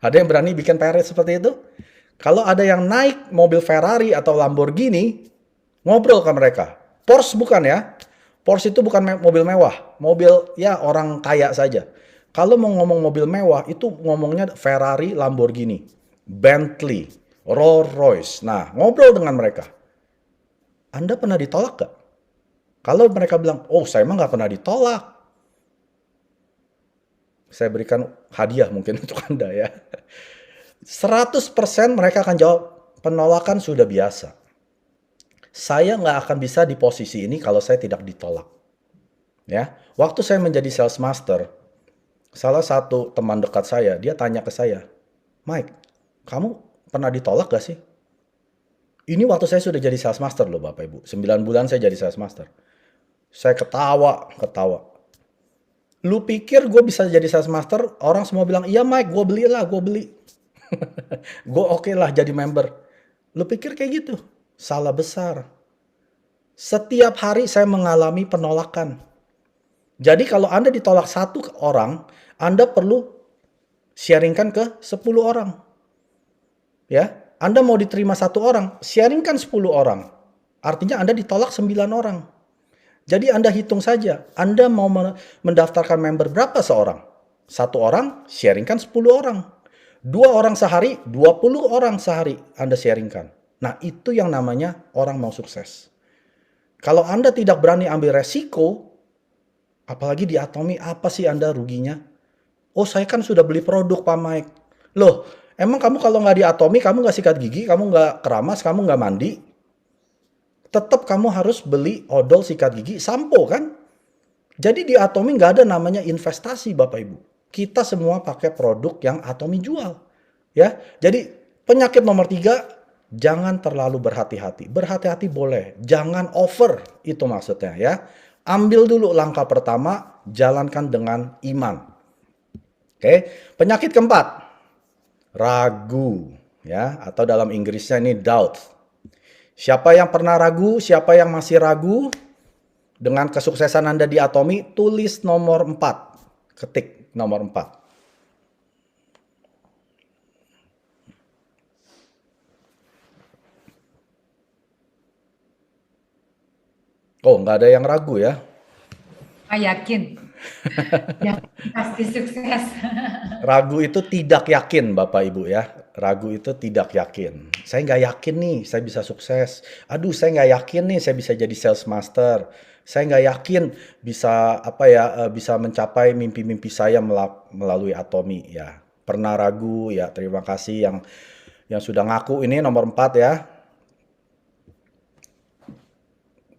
Ada yang berani bikin PR seperti itu? Kalau ada yang naik mobil Ferrari atau Lamborghini, ngobrol ke mereka. Porsche bukan ya. Porsche itu bukan mobil mewah. Mobil ya orang kaya saja. Kalau mau ngomong mobil mewah, itu ngomongnya Ferrari, Lamborghini, Bentley, Rolls Royce. Nah, ngobrol dengan mereka. Anda pernah ditolak gak? Kalau mereka bilang, oh saya emang gak pernah ditolak. Saya berikan hadiah mungkin untuk Anda ya. 100% mereka akan jawab, penolakan sudah biasa. Saya nggak akan bisa di posisi ini kalau saya tidak ditolak. Ya, waktu saya menjadi sales master, salah satu teman dekat saya, dia tanya ke saya, Mike, kamu pernah ditolak gak sih? Ini waktu saya sudah jadi sales master loh Bapak Ibu. 9 bulan saya jadi sales master. Saya ketawa. Lu pikir gue bisa jadi sales master? Orang semua bilang, iya Mike, gue beli. Gue oke lah jadi member. Lu pikir kayak gitu? Salah besar. Setiap hari saya mengalami penolakan. Jadi kalau Anda ditolak satu orang, Anda perlu sharingkan ke 10 orang. Ya, Anda mau diterima satu orang, sharingkan 10 orang. Artinya Anda ditolak 9 orang. Jadi Anda hitung saja, Anda mau mendaftarkan member berapa seorang? Satu orang, sharingkan 10 orang. 2 orang sehari, 20 orang sehari Anda sharingkan. Nah, itu yang namanya orang mau sukses. Kalau Anda tidak berani ambil resiko, apalagi di Atomy, apa sih Anda ruginya? Oh, saya kan sudah beli produk Pak Mike. Loh, emang kamu kalau nggak di Atomy, kamu nggak sikat gigi, kamu nggak keramas, kamu nggak mandi? Tetap kamu harus beli odol sikat gigi, sampo kan? Jadi di Atomy nggak ada namanya investasi Bapak Ibu. Kita semua pakai produk yang Atomy jual. Ya, jadi penyakit nomor 3, jangan terlalu berhati-hati. Berhati-hati boleh, jangan over, itu maksudnya ya. Ambil dulu langkah pertama, jalankan dengan iman. Oke, penyakit keempat, ragu ya, atau dalam Inggrisnya ini doubt. Siapa yang pernah ragu, siapa yang masih ragu dengan kesuksesan Anda di Atomy, tulis nomor 4. Ketik nomor 4. Oh, nggak ada yang ragu ya? Yakin. Ya, pasti sukses. Ragu itu tidak yakin Bapak Ibu ya. Ragu itu tidak yakin. Saya nggak yakin nih saya bisa sukses. Aduh, saya nggak yakin nih saya bisa jadi sales master. Saya nggak yakin bisa bisa mencapai mimpi-mimpi saya melalui Atomy ya. Pernah ragu ya, terima kasih yang sudah ngaku. Ini nomor 4 ya.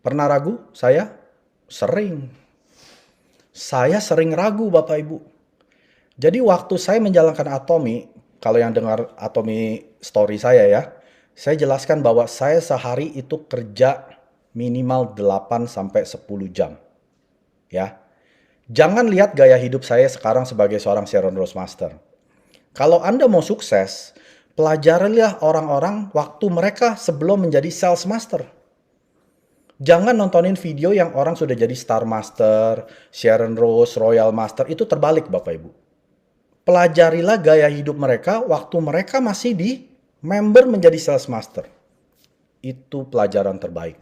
Pernah ragu? Saya sering. Saya sering ragu Bapak Ibu. Jadi waktu saya menjalankan Atomy, kalau yang dengar Atomy story saya ya, saya jelaskan bahwa saya sehari itu kerja minimal 8 sampai 10 jam. Ya. Jangan lihat gaya hidup saya sekarang sebagai seorang Sharon Rose Master. Kalau Anda mau sukses, pelajarilah orang-orang waktu mereka sebelum menjadi sales master. Jangan nontonin video yang orang sudah jadi Star Master, Sharon Rose, Royal Master, itu terbalik Bapak Ibu. Pelajarilah gaya hidup mereka waktu mereka masih di member menjadi sales master. Itu pelajaran terbaik.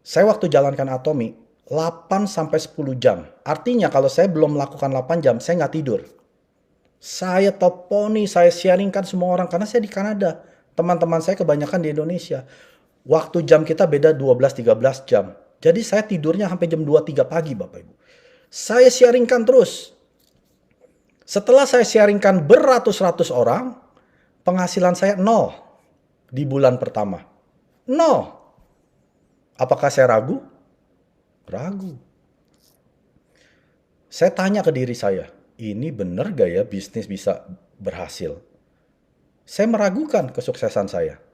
Saya waktu jalankan Atomy, 8 sampai 10 jam. Artinya kalau saya belum melakukan 8 jam, saya nggak tidur. Saya telponi, saya sharingkan semua orang, karena saya di Kanada. Teman-teman saya kebanyakan di Indonesia. Waktu jam kita beda 12-13 jam. Jadi saya tidurnya sampai jam 2-3 pagi Bapak Ibu. Saya sharingkan terus. Setelah saya sharingkan beratus-ratus orang, penghasilan saya 0 di bulan pertama. 0. Apakah saya ragu? Ragu. Saya tanya ke diri saya, ini benar gak ya bisnis bisa berhasil? Saya meragukan kesuksesan saya.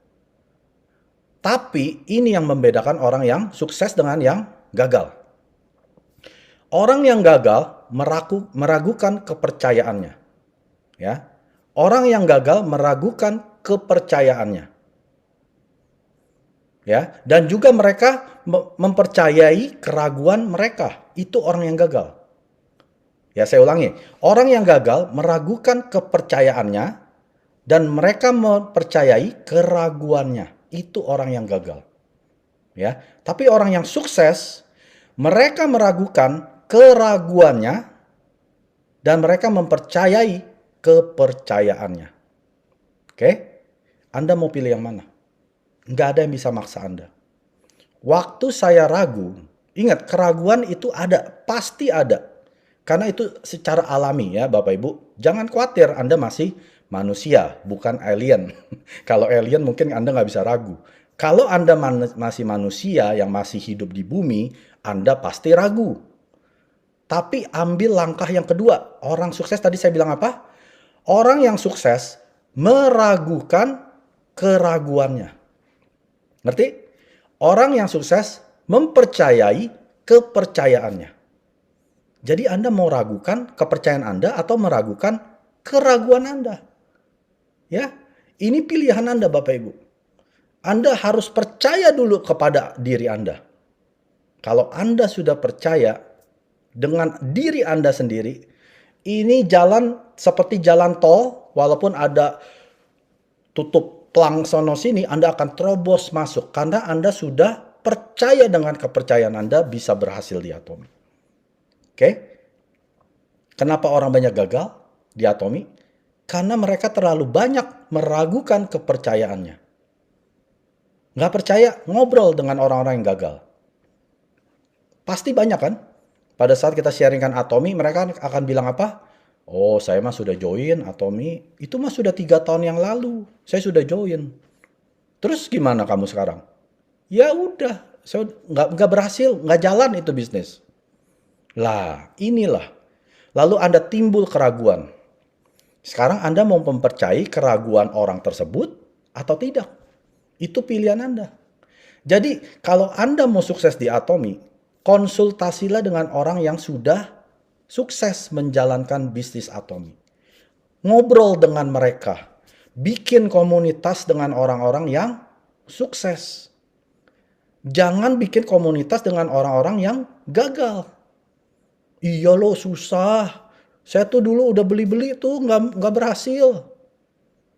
Tapi ini yang membedakan orang yang sukses dengan yang gagal. Orang yang gagal meragukan kepercayaannya. Ya. Orang yang gagal meragukan kepercayaannya. Ya, dan juga mereka mempercayai keraguan mereka. Itu orang yang gagal. Ya, saya ulangi. Orang yang gagal meragukan kepercayaannya dan mereka mempercayai keraguannya. Itu orang yang gagal. Ya, tapi orang yang sukses, mereka meragukan keraguannya dan mereka mempercayai kepercayaannya. Oke? Anda mau pilih yang mana? Nggak ada yang bisa maksa Anda. Waktu saya ragu, ingat keraguan itu ada, pasti ada. Karena itu secara alami ya Bapak Ibu. Jangan khawatir, Anda masih manusia, bukan alien. Kalau alien mungkin Anda nggak bisa ragu. Kalau Anda masih manusia yang masih hidup di bumi, Anda pasti ragu. Tapi ambil langkah yang kedua. Orang sukses tadi saya bilang apa? Orang yang sukses meragukan keraguannya. Ngerti? Orang yang sukses mempercayai kepercayaannya. Jadi Anda mau ragukan kepercayaan Anda atau meragukan keraguan Anda? Ya, ini pilihan Anda Bapak Ibu. Anda harus percaya dulu kepada diri Anda. Kalau Anda sudah percaya dengan diri Anda sendiri, ini jalan seperti jalan tol, walaupun ada tutup pelang sono sini, Anda akan terobos masuk karena Anda sudah percaya dengan kepercayaan Anda bisa berhasil di Atomi. Oke? Kenapa orang banyak gagal di Atomi? Karena mereka terlalu banyak meragukan kepercayaannya. Nggak percaya, ngobrol dengan orang-orang yang gagal. Pasti banyak kan? Pada saat kita sharingkan Atomi, mereka akan bilang apa? Oh, saya mah sudah join Atomi. Itu mah sudah 3 tahun yang lalu. Saya sudah join. Terus gimana kamu sekarang? Ya udah, saya nggak berhasil, nggak jalan itu bisnis. Lah, inilah. Lalu Anda timbul keraguan. Sekarang Anda mau mempercayai keraguan orang tersebut atau tidak? Itu pilihan Anda. Jadi, kalau Anda mau sukses di Atomi, konsultasilah dengan orang yang sudah sukses menjalankan bisnis Atomi. Ngobrol dengan mereka. Bikin komunitas dengan orang-orang yang sukses. Jangan bikin komunitas dengan orang-orang yang gagal. Iya loh, susah. Saya tuh dulu udah beli-beli tuh nggak berhasil.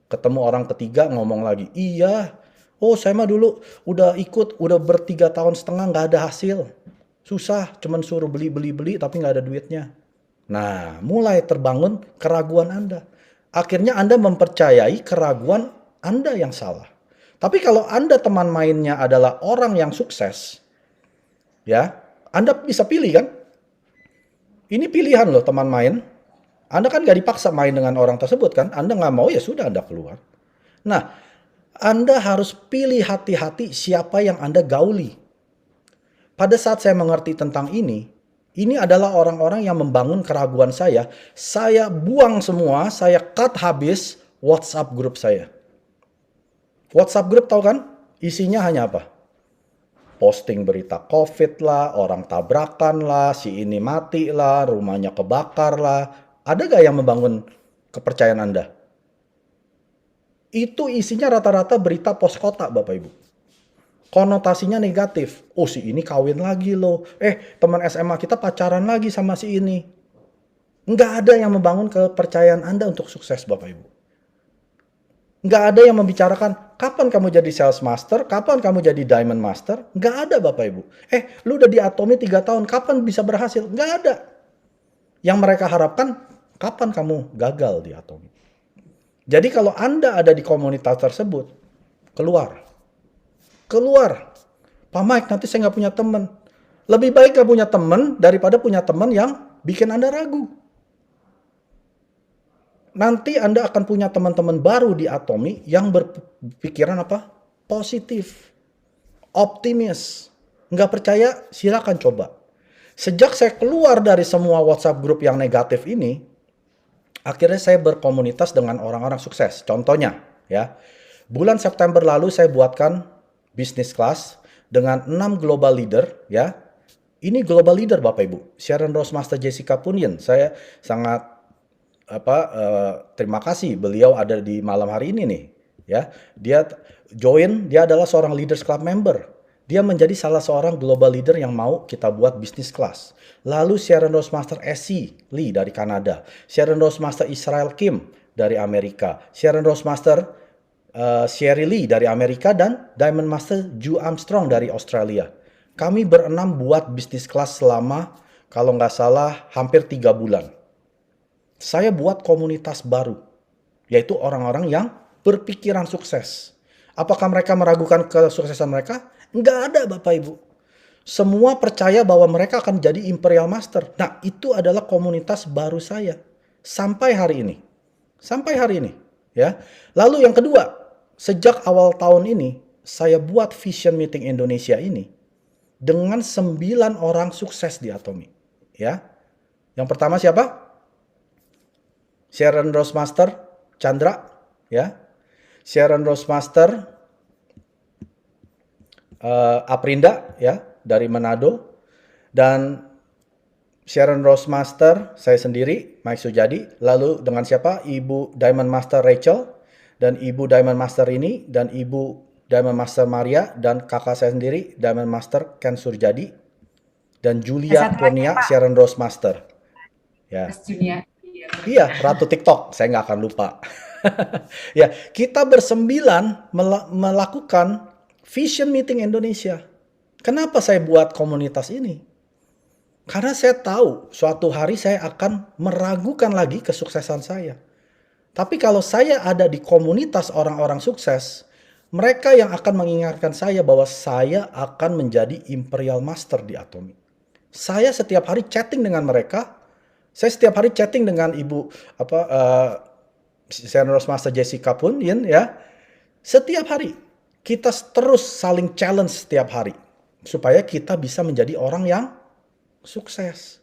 Ketemu orang ketiga ngomong lagi, iya. Oh, saya mah dulu udah ikut, udah 3,5 tahun nggak ada hasil. Susah, cuman suruh beli tapi nggak ada duitnya. Nah, mulai terbangun keraguan Anda. Akhirnya Anda mempercayai keraguan Anda yang salah. Tapi kalau Anda teman mainnya adalah orang yang sukses, ya, Anda bisa pilih kan? Ini pilihan loh teman main. Anda kan gak dipaksa main dengan orang tersebut kan? Anda nggak mau ya sudah Anda keluar. Nah, Anda harus pilih hati-hati siapa yang Anda gauli. Pada saat saya mengerti tentang ini adalah orang-orang yang membangun keraguan saya. Saya buang semua, saya cut habis WhatsApp grup saya. WhatsApp grup tahu kan? Isinya hanya apa? Posting berita COVID lah, orang tabrakan lah, si ini mati lah, rumahnya kebakar lah. Ada gak yang membangun kepercayaan Anda? Itu isinya rata-rata berita pos kotak Bapak Ibu. Konotasinya negatif. Oh, si ini kawin lagi loh. Teman SMA kita pacaran lagi sama si ini. Nggak ada yang membangun kepercayaan Anda untuk sukses Bapak Ibu. Nggak ada yang membicarakan kapan kamu jadi sales master, kapan kamu jadi diamond master. Nggak ada Bapak Ibu. Lu udah di Atomi 3 tahun, kapan bisa berhasil? Nggak ada. Yang mereka harapkan, kapan kamu gagal di Atomi. Jadi kalau Anda ada di komunitas tersebut, keluar. Pak Mike, nanti saya nggak punya teman. Lebih baik nggak punya teman daripada punya teman yang bikin Anda ragu. Nanti Anda akan punya teman-teman baru di Atomi yang berpikiran apa? Positif, optimis. Nggak percaya, silakan coba. Sejak saya keluar dari semua WhatsApp grup yang negatif ini, akhirnya saya berkomunitas dengan orang-orang sukses. Contohnya, ya, bulan September lalu saya buatkan bisnis kelas dengan 6 global leader, ya, Ini global leader Bapak Ibu. Sharon Rossmaster Jessica Punyen. Saya sangat terima kasih beliau ada di malam hari ini nih. Ya, dia dia adalah seorang Leaders Club member. Dia menjadi salah seorang global leader yang mau kita buat business class. Lalu Sharon Rossmaster SC Lee dari Kanada, Sharon Rossmaster Israel Kim dari Amerika, Sharon Rossmaster Sherry Lee dari Amerika, dan Diamond Master Ju Armstrong dari Australia. Kami berenam buat bisnis kelas selama, kalau nggak salah, hampir 3 bulan. Saya buat komunitas baru, yaitu orang-orang yang berpikiran sukses. Apakah mereka meragukan kesuksesan mereka? Nggak ada Bapak Ibu. Semua percaya bahwa mereka akan jadi Imperial Master. Nah, itu adalah komunitas baru saya. Sampai hari ini. Sampai hari ini. Ya. Lalu yang kedua, sejak awal tahun ini, saya buat Vision Meeting Indonesia ini dengan 9 orang sukses di Atomic. Ya. Yang pertama siapa? Sharon Rossmaster Chandra, ya. Sharon Rossmaster Aprinda, ya, dari Manado, dan Sharon Rossmaster saya sendiri, Mike Sujadi. Lalu dengan siapa? Ibu Diamond Master Rachel, dan Ibu Diamond Master ini, dan Ibu Diamond Master Maria, dan kakak saya sendiri Diamond Master Ken Surjadi, dan Julia Satu lagi Kurnia Pak, Sharon Rossmaster. Ya. Mas Junia. Iya, Ratu TikTok. Saya nggak akan lupa. Ya, kita bersembilan melakukan Vision Meeting Indonesia. Kenapa saya buat komunitas ini? Karena saya tahu suatu hari saya akan meragukan lagi kesuksesan saya. Tapi kalau saya ada di komunitas orang-orang sukses, mereka yang akan mengingatkan saya bahwa saya akan menjadi Imperial Master di Atomic. Saya setiap hari chatting dengan mereka. Saya setiap hari chatting dengan Ibu Sharon Rossmaster Jessica Punyen, ya. Setiap hari kita terus saling challenge setiap hari supaya kita bisa menjadi orang yang sukses.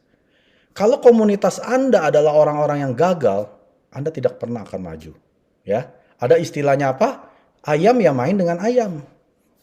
Kalau komunitas Anda adalah orang-orang yang gagal, Anda tidak pernah akan maju. Ya, ada istilahnya apa? Ayam ya main dengan ayam.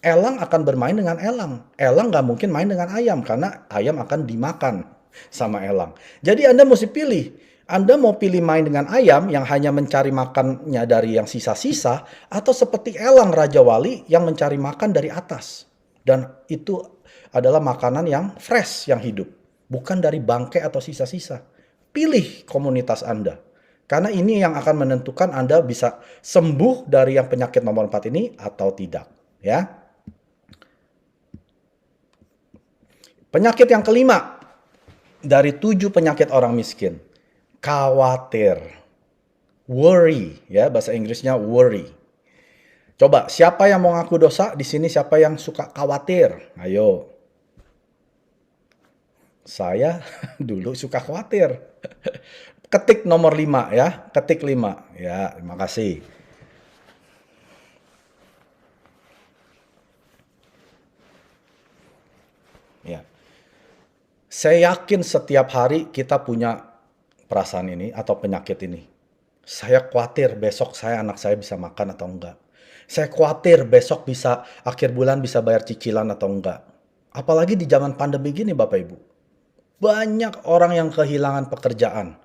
Elang akan bermain dengan elang. Elang nggak mungkin main dengan ayam karena ayam akan dimakan sama elang. Jadi Anda mesti pilih. Anda mau pilih main dengan ayam yang hanya mencari makannya dari yang sisa-sisa, atau seperti elang Raja Wali yang mencari makan dari atas. Dan itu adalah makanan yang fresh, yang hidup. Bukan dari bangkai atau sisa-sisa. Pilih komunitas Anda. Karena ini yang akan menentukan Anda bisa sembuh dari yang penyakit nomor 4 ini atau tidak. Ya. Penyakit yang kelima dari 7 penyakit orang miskin. Khawatir. Worry, ya, bahasa Inggrisnya worry. Coba, siapa yang mau ngaku dosa di sini? Siapa yang suka khawatir? Ayo. Saya dulu suka khawatir. Ketik nomor 5 ya, ketik 5. Ya, terima kasih. Ya. Saya yakin setiap hari kita punya perasaan ini atau penyakit ini. Saya khawatir besok anak saya bisa makan atau enggak. Saya khawatir besok akhir bulan bisa bayar cicilan atau enggak. Apalagi di zaman pandemi gini Bapak Ibu. Banyak orang yang kehilangan pekerjaan.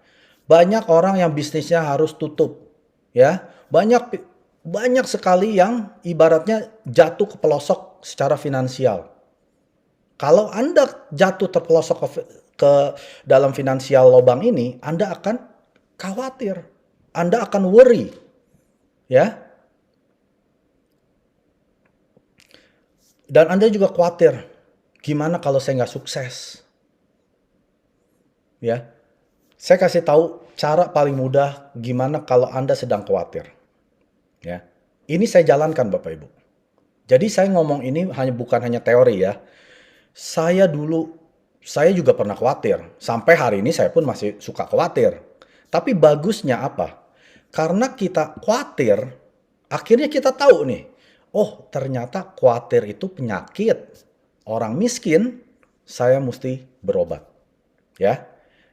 Banyak orang yang bisnisnya harus tutup. Ya, banyak sekali yang ibaratnya jatuh ke pelosok secara finansial. Kalau Anda jatuh terpelosok ke dalam finansial lubang ini, Anda akan khawatir. Anda akan worry. Ya. Dan Anda juga khawatir. Gimana kalau saya nggak sukses? Ya. Saya kasih tahu cara paling mudah gimana kalau Anda sedang khawatir. Ya. Ini saya jalankan Bapak Ibu. Jadi saya ngomong ini bukan hanya teori ya. Saya juga pernah khawatir. Sampai hari ini saya pun masih suka khawatir. Tapi bagusnya apa? Karena kita khawatir, akhirnya kita tahu nih. Oh, ternyata khawatir itu penyakit. Orang miskin, saya mesti berobat. Ya.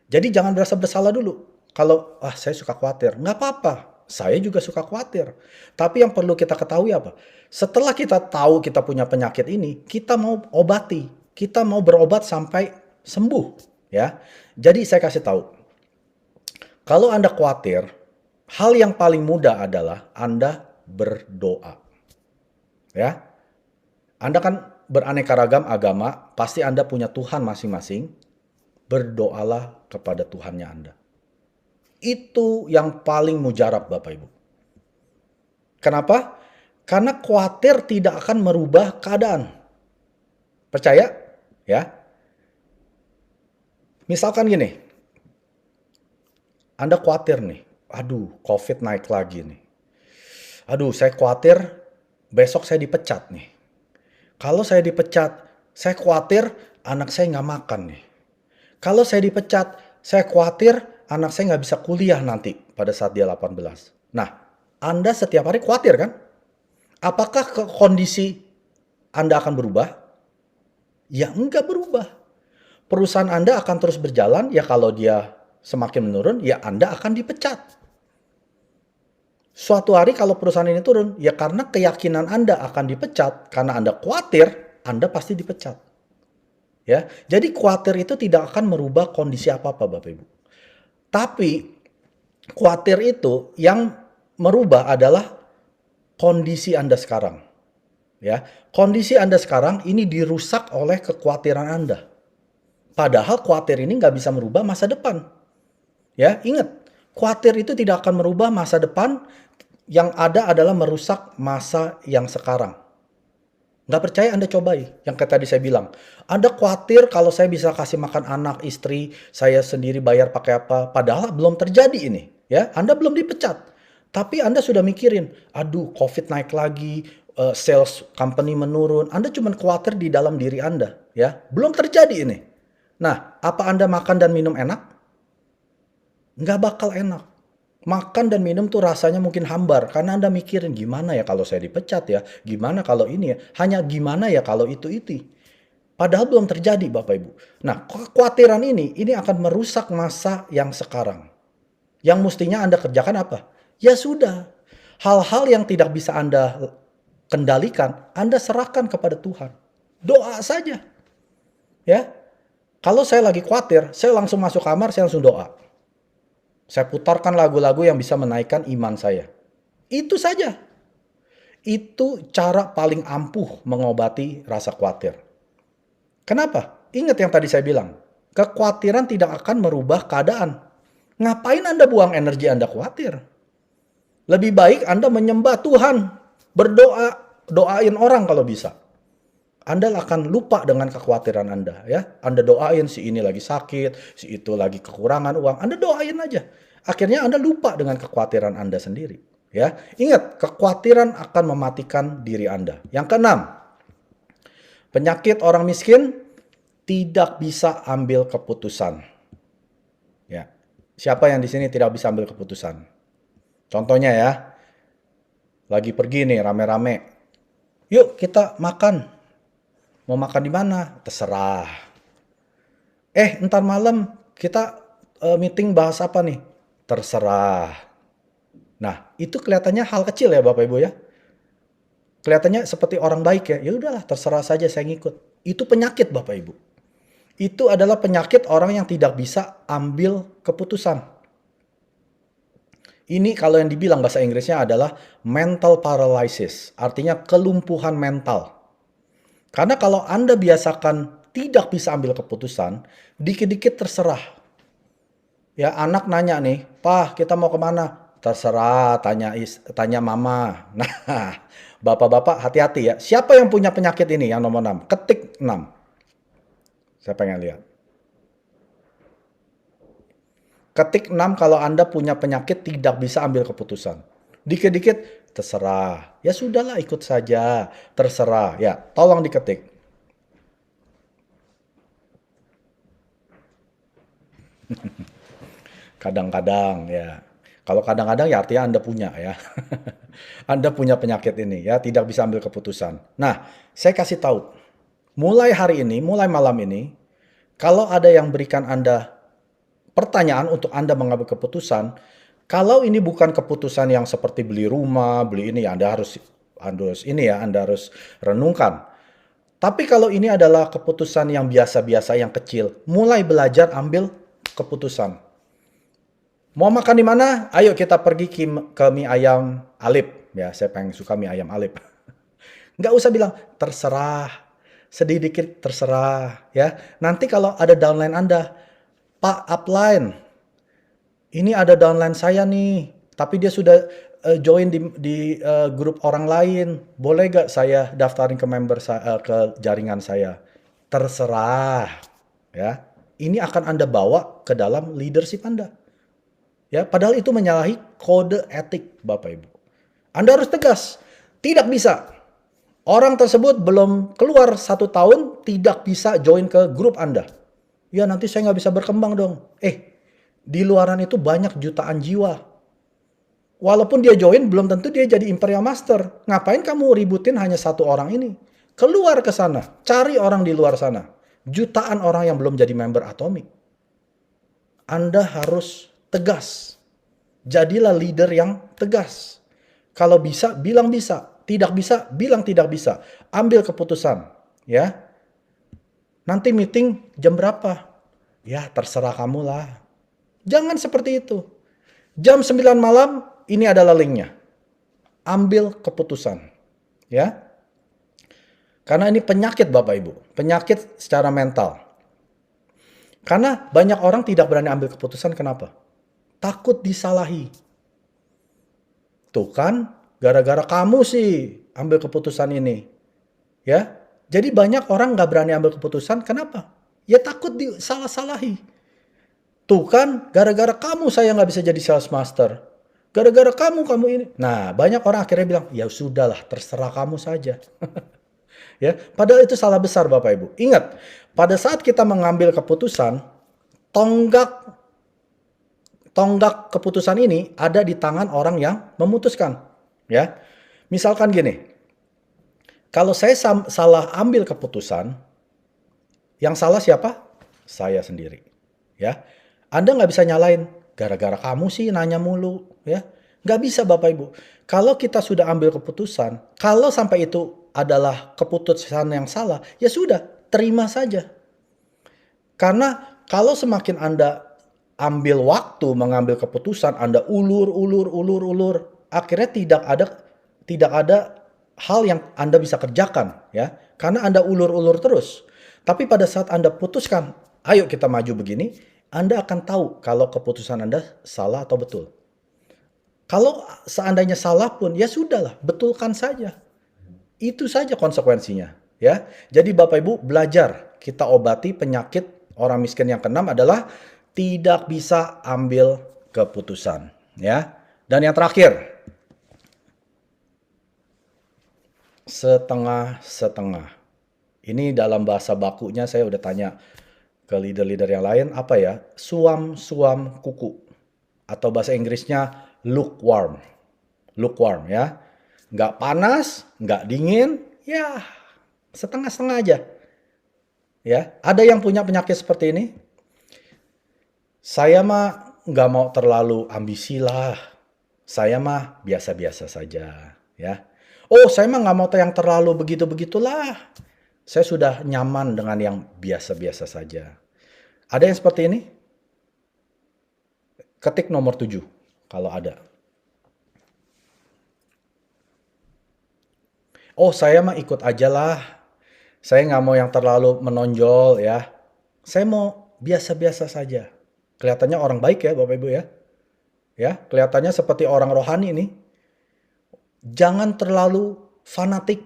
Jadi jangan merasa bersalah dulu. Kalau, saya suka khawatir. Nggak apa-apa. Saya juga suka khawatir. Tapi yang perlu kita ketahui apa? Setelah kita tahu kita punya penyakit ini, kita mau obati. Kita mau berobat sampai sembuh, ya. Jadi saya kasih tahu, kalau Anda khawatir, hal yang paling mudah adalah Anda berdoa, ya. Anda kan beraneka ragam agama, pasti Anda punya Tuhan masing-masing. Berdoalah kepada Tuhannya Anda. Itu yang paling mujarab, Bapak Ibu. Kenapa? Karena khawatir tidak akan merubah keadaan. Percaya? Ya. Misalkan gini, Anda khawatir nih, aduh COVID naik lagi nih. Aduh saya khawatir besok saya dipecat nih. Kalau saya dipecat, saya khawatir anak saya nggak makan nih. Kalau saya dipecat, saya khawatir anak saya nggak bisa kuliah nanti pada saat dia 18. Nah, Anda setiap hari khawatir kan? Apakah kondisi Anda akan berubah? Ya enggak berubah. Perusahaan Anda akan terus berjalan, ya kalau dia semakin menurun, ya Anda akan dipecat. Suatu hari kalau perusahaan ini turun, ya karena keyakinan Anda akan dipecat, karena Anda khawatir, Anda pasti dipecat. Ya, jadi khawatir itu tidak akan merubah kondisi apa-apa, Bapak Ibu. Tapi khawatir itu yang merubah adalah kondisi Anda sekarang. Ya, kondisi Anda sekarang ini dirusak oleh kekhawatiran Anda. Padahal khawatir ini nggak bisa merubah masa depan. Ya, ingat, khawatir itu tidak akan merubah masa depan, yang ada adalah merusak masa yang sekarang. Nggak percaya Anda cobai, yang kayak tadi saya bilang. Anda khawatir kalau saya bisa kasih makan anak, istri, saya sendiri bayar pakai apa, padahal belum terjadi ini. Ya, Anda belum dipecat. Tapi Anda sudah mikirin, aduh COVID naik lagi, sales company menurun. Anda cuma khawatir di dalam diri Anda. Ya, belum terjadi ini. Nah, apa Anda makan dan minum enak? Nggak bakal enak. Makan dan minum tuh rasanya mungkin hambar. Karena Anda mikirin gimana ya kalau saya dipecat ya. Gimana kalau ini ya. Hanya gimana ya kalau itu. Padahal belum terjadi Bapak Ibu. Nah kekhawatiran ini akan merusak masa yang sekarang. Yang mestinya Anda kerjakan apa? Ya sudah. Hal-hal yang tidak bisa Anda kendalikan, Anda serahkan kepada Tuhan. Doa saja. Ya. Kalau saya lagi khawatir, saya langsung masuk kamar, saya langsung doa. Saya putarkan lagu-lagu yang bisa menaikkan iman saya. Itu saja. Itu cara paling ampuh mengobati rasa khawatir. Kenapa? Ingat yang tadi saya bilang. Kekhawatiran tidak akan merubah keadaan. Ngapain Anda buang energi Anda khawatir? Lebih baik Anda menyembah Tuhan. Berdoa, doain orang kalau bisa. Anda akan lupa dengan kekhawatiran Anda, ya. Anda doain si ini lagi sakit, si itu lagi kekurangan uang. Anda doain aja. Akhirnya Anda lupa dengan kekhawatiran Anda sendiri, ya. Ingat, kekhawatiran akan mematikan diri Anda. Yang keenam, penyakit orang miskin tidak bisa ambil keputusan. Ya. Siapa yang di sini tidak bisa ambil keputusan? Contohnya ya. Lagi pergi nih rame-rame. Yuk kita makan. Mau makan di mana? Terserah. Ntar malam kita meeting bahas apa nih? Terserah. Nah, itu kelihatannya hal kecil ya Bapak Ibu ya. Kelihatannya seperti orang baik ya. Ya udahlah, terserah saja saya ngikut. Itu penyakit Bapak Ibu. Itu adalah penyakit orang yang tidak bisa ambil keputusan. Ini kalau yang dibilang bahasa Inggrisnya adalah mental paralysis. Artinya kelumpuhan mental. Karena kalau Anda biasakan tidak bisa ambil keputusan, dikit-dikit terserah. Ya anak nanya nih, "Pak, kita mau kemana?" Terserah, tanya mama. Nah, bapak-bapak hati-hati ya. Siapa yang punya penyakit ini yang nomor 6? Ketik 6. Saya pengen lihat. Ketik 6 kalau Anda punya penyakit tidak bisa ambil keputusan. Dikit-dikit terserah. Ya sudahlah ikut saja. Terserah. Ya, tolong diketik. Kadang-kadang ya. Kalau kadang-kadang ya artinya Anda punya ya. Anda punya penyakit ini ya, tidak bisa ambil keputusan. Nah, saya kasih tahu. Mulai hari ini, mulai malam ini, kalau ada yang berikan Anda pertanyaan untuk Anda mengambil keputusan, kalau ini bukan keputusan yang seperti beli rumah, beli ini, Anda harus ini ya, Anda harus renungkan. Tapi kalau ini adalah keputusan yang biasa-biasa, yang kecil, mulai belajar ambil keputusan. Mau makan di mana? Ayo kita pergi ke mie ayam Alip. Ya, saya pengen suka mie ayam Alip. Nggak usah bilang, terserah. Sedih dikit, terserah. Ya, nanti kalau ada downline Anda, Pak upline, ini ada downline saya nih, tapi dia sudah join di grup orang lain. Boleh gak saya daftarin ke ke jaringan saya? Terserah. Ya, ini akan Anda bawa ke dalam leadership Anda. Ya, padahal itu menyalahi kode etik, Bapak Ibu. Anda harus tegas. Tidak bisa. Orang tersebut belum keluar 1 tahun, tidak bisa join ke grup Anda. Ya, nanti saya nggak bisa berkembang dong. Di luaran itu banyak jutaan jiwa. Walaupun dia join, belum tentu dia jadi Imperial Master. Ngapain kamu ributin hanya 1 orang ini? Keluar ke sana, cari orang di luar sana. Jutaan orang yang belum jadi member Atomic. Anda harus tegas. Jadilah leader yang tegas. Kalau bisa, bilang bisa. Tidak bisa, bilang tidak bisa. Ambil keputusan. Ya. Nanti meeting jam berapa? Ya, terserah kamu lah. Jangan seperti itu. Jam 9 malam, ini adalah linknya. Ambil keputusan. Ya. Karena ini penyakit Bapak Ibu. Penyakit secara mental. Karena banyak orang tidak berani ambil keputusan, kenapa? Takut disalahi. Tuh kan, gara-gara kamu sih ambil keputusan ini. Ya, jadi banyak orang nggak berani ambil keputusan, kenapa? Ya takut disalah-salahi. Tuh kan, gara-gara kamu saya nggak bisa jadi sales master. Gara-gara kamu ini. Nah, banyak orang akhirnya bilang, ya sudahlah, terserah kamu saja. Ya, padahal itu salah besar Bapak Ibu. Ingat, pada saat kita mengambil keputusan, tonggak keputusan ini ada di tangan orang yang memutuskan. Ya, misalkan gini, kalau saya salah ambil keputusan, yang salah siapa? Saya sendiri. Ya, Anda nggak bisa nyalain, gara-gara kamu sih nanya mulu. Ya, nggak bisa Bapak Ibu. Kalau kita sudah ambil keputusan, kalau sampai itu adalah keputusan yang salah, ya sudah, terima saja. Karena kalau semakin Anda ambil waktu mengambil keputusan, Anda ulur, akhirnya tidak ada hal yang Anda bisa kerjakan, ya. Karena Anda ulur terus. Tapi pada saat Anda putuskan, ayo kita maju begini, Anda akan tahu kalau keputusan Anda salah atau betul. Kalau seandainya salah pun, ya sudahlah, betulkan saja. Itu saja konsekuensinya, ya. Jadi Bapak Ibu belajar, kita obati penyakit orang miskin yang keenam adalah tidak bisa ambil keputusan, ya. Dan yang terakhir, setengah-setengah. Ini dalam bahasa bakunya saya udah tanya ke leader-leader yang lain, apa ya? Suam-suam kuku. Atau bahasa Inggrisnya lukewarm. Lukewarm, ya. Nggak panas, nggak dingin, ya setengah-setengah aja. Ya, ada yang punya penyakit seperti ini? Saya mah nggak mau terlalu ambisi lah. Saya mah biasa-biasa saja, ya. Oh, saya mah nggak mau yang terlalu begitu-begitulah. Saya sudah nyaman dengan yang biasa-biasa saja. Ada yang seperti ini? Ketik nomor 7, kalau ada. Oh, saya mah ikut aja lah. Saya nggak mau yang terlalu menonjol ya. Saya mau biasa-biasa saja. Kelihatannya orang baik ya Bapak Ibu ya. Ya, kelihatannya seperti orang rohani nih. Jangan terlalu fanatik.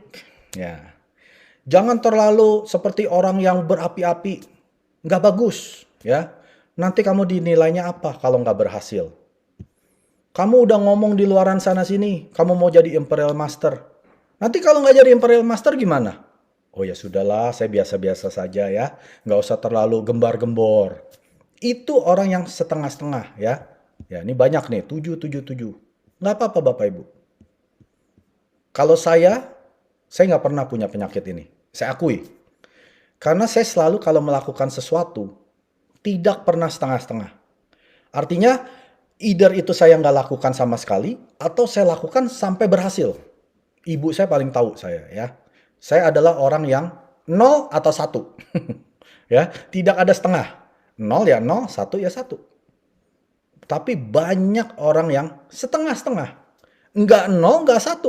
Ya. Jangan terlalu seperti orang yang berapi-api. Nggak bagus ya. Nanti kamu dinilainya apa kalau nggak berhasil? Kamu udah ngomong di luaran sana sini. Kamu mau jadi Imperial Master. Nanti kalau nggak jadi Imperial Master gimana? Oh ya sudahlah, saya biasa-biasa saja ya. Nggak usah terlalu gembar-gembor. Itu orang yang setengah-setengah ya. Ya ini banyak nih, 7. Nggak apa-apa Bapak Ibu. Kalau saya nggak pernah punya penyakit ini. Saya akui. Karena saya selalu kalau melakukan sesuatu, tidak pernah setengah-setengah. Artinya, either itu saya nggak lakukan sama sekali, atau saya lakukan sampai berhasil. Ibu saya paling tahu saya ya. Saya adalah orang yang 0 atau 1. Ya, tidak ada setengah. 0 ya 0, 1 ya 1. Tapi banyak orang yang setengah-setengah. Enggak 0, enggak 1.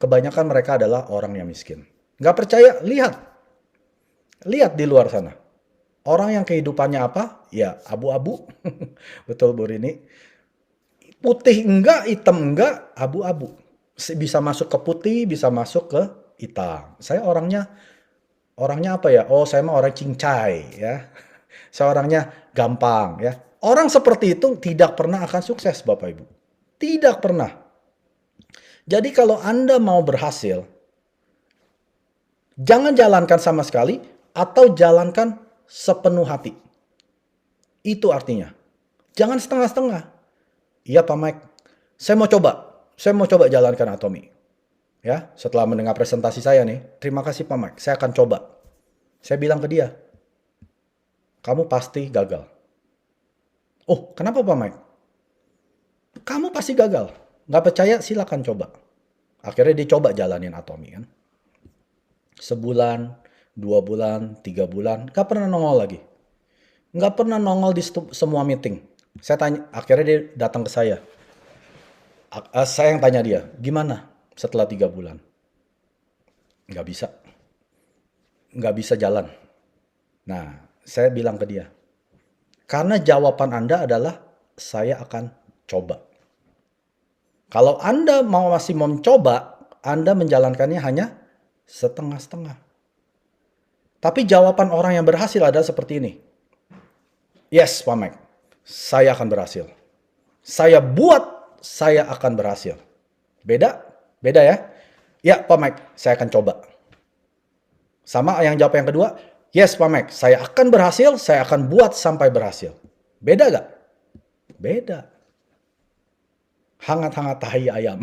Kebanyakan mereka adalah orang yang miskin. Enggak percaya? Lihat. Lihat di luar sana. Orang yang kehidupannya apa? Ya abu-abu. Betul Bu Rini. Putih enggak, hitam enggak, abu-abu. Bisa masuk ke putih, bisa masuk ke hitam. Saya orangnya apa ya? Oh, saya mah orang cincai ya. Saya orangnya gampang ya. Orang seperti itu tidak pernah akan sukses Bapak Ibu. Tidak pernah. Jadi kalau Anda mau berhasil, jangan jalankan sama sekali atau jalankan sepenuh hati. Itu artinya. Jangan setengah-setengah. Iya Pak Mike, saya mau coba. Saya mau coba jalankan Atomi. Ya, setelah mendengar presentasi saya nih, terima kasih Pak Mike, saya akan coba. Saya bilang ke dia, kamu pasti gagal. Oh, kenapa Pak Mike? Kamu pasti gagal. Nggak percaya, silakan coba. Akhirnya dia coba jalanin Atomi kan. Sebulan, 2 bulan, 3 bulan, nggak pernah nongol lagi. Nggak pernah nongol di semua meeting. Saya tanya, akhirnya dia datang ke saya. Saya yang tanya dia, gimana setelah 3 bulan? Nggak bisa. Nggak bisa jalan. Nah, saya bilang ke dia, karena jawaban Anda adalah saya akan coba. Kalau Anda masih mau mencoba, Anda menjalankannya hanya setengah-setengah. Tapi jawaban orang yang berhasil adalah seperti ini. Yes, Pak Mike, saya akan berhasil. Saya buat, saya akan berhasil. Beda? Beda ya? Ya, Pak Mike, saya akan coba. Sama yang jawab yang kedua, yes, Pak Mike, saya akan berhasil, saya akan buat sampai berhasil. Beda gak? Beda. Hangat-hangat tahi ayam.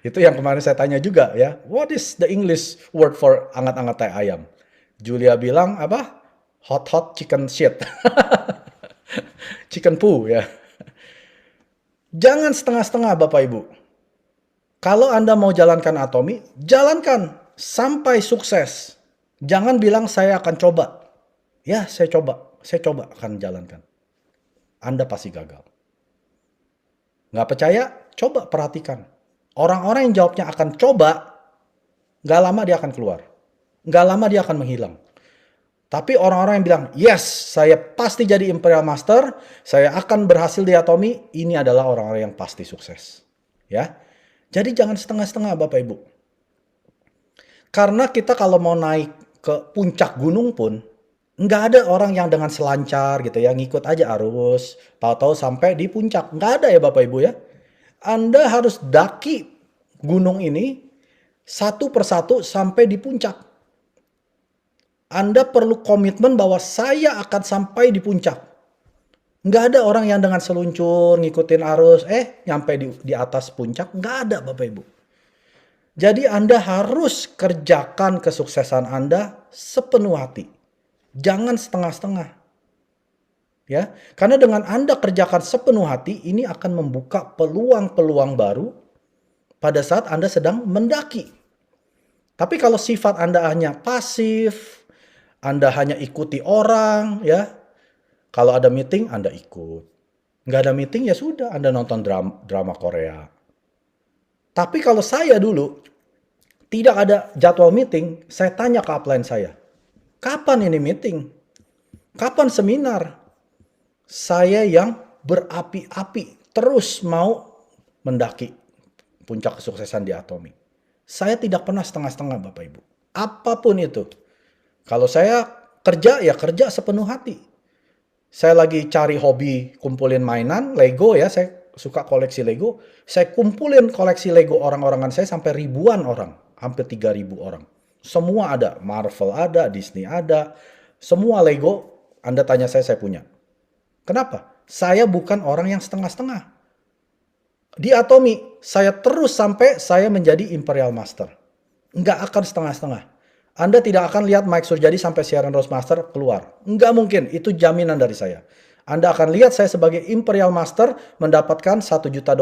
Itu yang kemarin saya tanya juga ya. What is the English word for hangat-hangat tahi ayam? Julia bilang apa? Hot chicken shit. Chicken poo ya. Jangan setengah-setengah Bapak Ibu. Kalau Anda mau jalankan Atomi, jalankan sampai sukses. Jangan bilang saya akan coba. Ya, saya coba akan jalankan. Anda pasti gagal. Nggak percaya? Coba perhatikan. Orang-orang yang jawabnya akan coba, nggak lama dia akan keluar. Nggak lama dia akan menghilang. Tapi orang-orang yang bilang, yes, saya pasti jadi Imperial Master, saya akan berhasil di Atomi, ini adalah orang-orang yang pasti sukses. Ya, jadi jangan setengah-setengah Bapak Ibu. Karena kita kalau mau naik ke puncak gunung pun, nggak ada orang yang dengan selancar gitu ya, ngikut aja arus, tahu-tahu sampai di puncak. Nggak ada ya Bapak Ibu ya. Anda harus daki gunung ini satu persatu sampai di puncak. Anda perlu komitmen bahwa saya akan sampai di puncak. Nggak ada orang yang dengan seluncur ngikutin arus, nyampe di atas puncak. Nggak ada Bapak Ibu. Jadi Anda harus kerjakan kesuksesan Anda sepenuh hati. Jangan setengah-setengah. Ya, karena dengan Anda kerjakan sepenuh hati, ini akan membuka peluang-peluang baru pada saat Anda sedang mendaki. Tapi kalau sifat Anda hanya pasif, Anda hanya ikuti orang, ya. Kalau ada meeting, Anda ikut. Nggak ada meeting, ya sudah, Anda nonton drama Korea. Tapi kalau saya dulu, tidak ada jadwal meeting, saya tanya ke upline saya, kapan ini meeting? Kapan seminar? Saya yang berapi-api, terus mau mendaki puncak kesuksesan di Atomi. Saya tidak pernah setengah-setengah Bapak Ibu. Apapun itu. Kalau saya kerja, ya kerja sepenuh hati. Saya lagi cari hobi kumpulin mainan, Lego ya, saya suka koleksi Lego. Saya kumpulin koleksi Lego orang-orangan saya sampai ribuan orang. Hampir 3.000 orang. Semua ada. Marvel ada, Disney ada. Semua Lego, Anda tanya saya punya. Kenapa? Saya bukan orang yang setengah-setengah. Di Atomi, saya terus sampai saya menjadi Imperial Master. Nggak akan setengah-setengah. Anda tidak akan lihat Mike Surjadi sampai siaran Roastmaster keluar. Nggak mungkin, itu jaminan dari saya. Anda akan lihat saya sebagai Imperial Master mendapatkan $1 juta,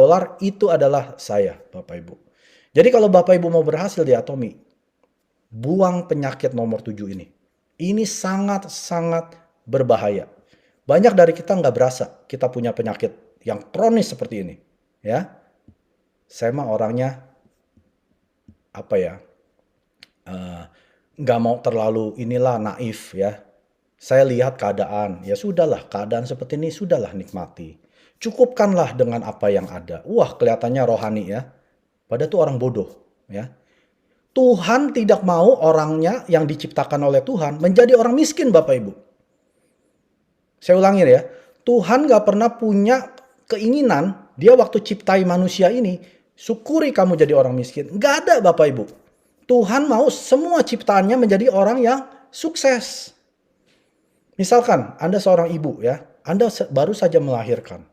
itu adalah saya, Bapak Ibu. Jadi kalau Bapak Ibu mau berhasil di Atomi, buang penyakit nomor 7 ini. Ini sangat-sangat berbahaya. Banyak dari kita nggak berasa kita punya penyakit yang kronis seperti ini. Ya, saya mah orangnya apa ya, nggak mau terlalu inilah naif ya. Saya lihat keadaan, ya sudahlah keadaan seperti ini sudahlah nikmati. Cukupkanlah dengan apa yang ada. Wah kelihatannya rohani ya. Padahal itu orang bodoh ya. Tuhan tidak mau orangnya yang diciptakan oleh Tuhan menjadi orang miskin Bapak Ibu. Saya ulangin ya. Tuhan gak pernah punya keinginan dia waktu ciptai manusia ini. Syukuri kamu jadi orang miskin. Gak ada Bapak Ibu. Tuhan mau semua ciptaannya menjadi orang yang sukses. Misalkan Anda seorang ibu ya. Anda baru saja melahirkan.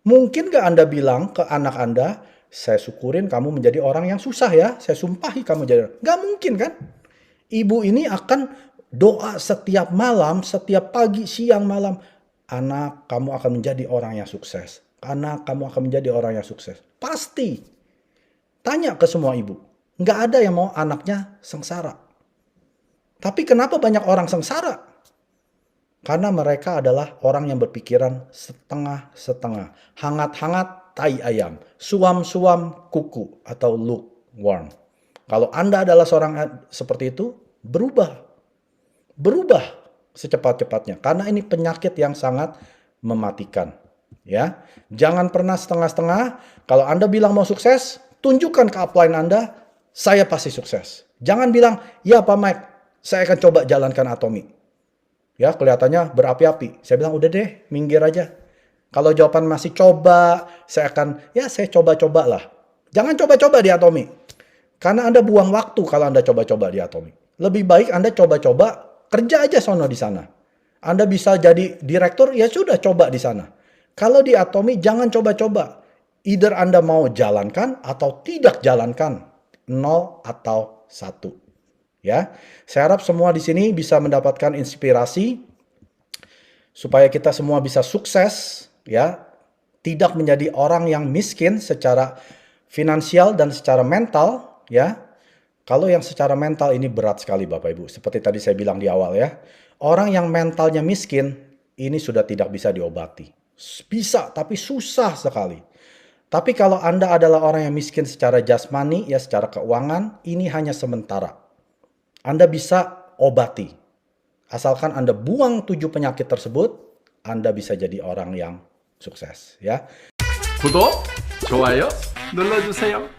Mungkin gak Anda bilang ke anak Anda, saya syukurin kamu menjadi orang yang susah ya. Saya sumpahi kamu jadi. Gak mungkin kan? Ibu ini akan doa setiap malam, setiap pagi, siang, malam. Anak, kamu akan menjadi orang yang sukses. Anak, kamu akan menjadi orang yang sukses. Pasti. Tanya ke semua ibu. Gak ada yang mau anaknya sengsara. Tapi kenapa banyak orang sengsara? Karena mereka adalah orang yang berpikiran setengah-setengah. Hangat-hangat tai ayam. Suam-suam kuku atau lukewarm. Kalau Anda adalah seorang seperti itu, berubah. Berubah secepat-cepatnya. Karena ini penyakit yang sangat mematikan. Ya, jangan pernah setengah-setengah. Kalau Anda bilang mau sukses, tunjukkan ke upline Anda, saya pasti sukses. Jangan bilang, ya Pak Mike, saya akan coba jalankan Atomy. Ya, kelihatannya berapi-api. Saya bilang, udah deh, minggir aja. Kalau jawaban masih coba, saya coba-coba lah. Jangan coba-coba di Atomy. Karena Anda buang waktu kalau Anda coba-coba di Atomy. Lebih baik Anda coba-coba, kerja aja sono di sana. Anda bisa jadi direktur, ya sudah coba di sana. Kalau di Atomy, jangan coba-coba. Either Anda mau jalankan atau tidak jalankan. 0 atau 1. Ya, saya harap semua di sini bisa mendapatkan inspirasi supaya kita semua bisa sukses, ya, tidak menjadi orang yang miskin secara finansial dan secara mental, ya. Kalau yang secara mental ini berat sekali Bapak Ibu, seperti tadi saya bilang di awal ya. Orang yang mentalnya miskin ini sudah tidak bisa diobati. Bisa, tapi susah sekali. Tapi kalau Anda adalah orang yang miskin secara jasmani, ya secara keuangan, ini hanya sementara. Anda bisa obati. Asalkan Anda buang 7 penyakit tersebut, Anda bisa jadi orang yang sukses. Ya. 구독, 좋아요 눌러주세요.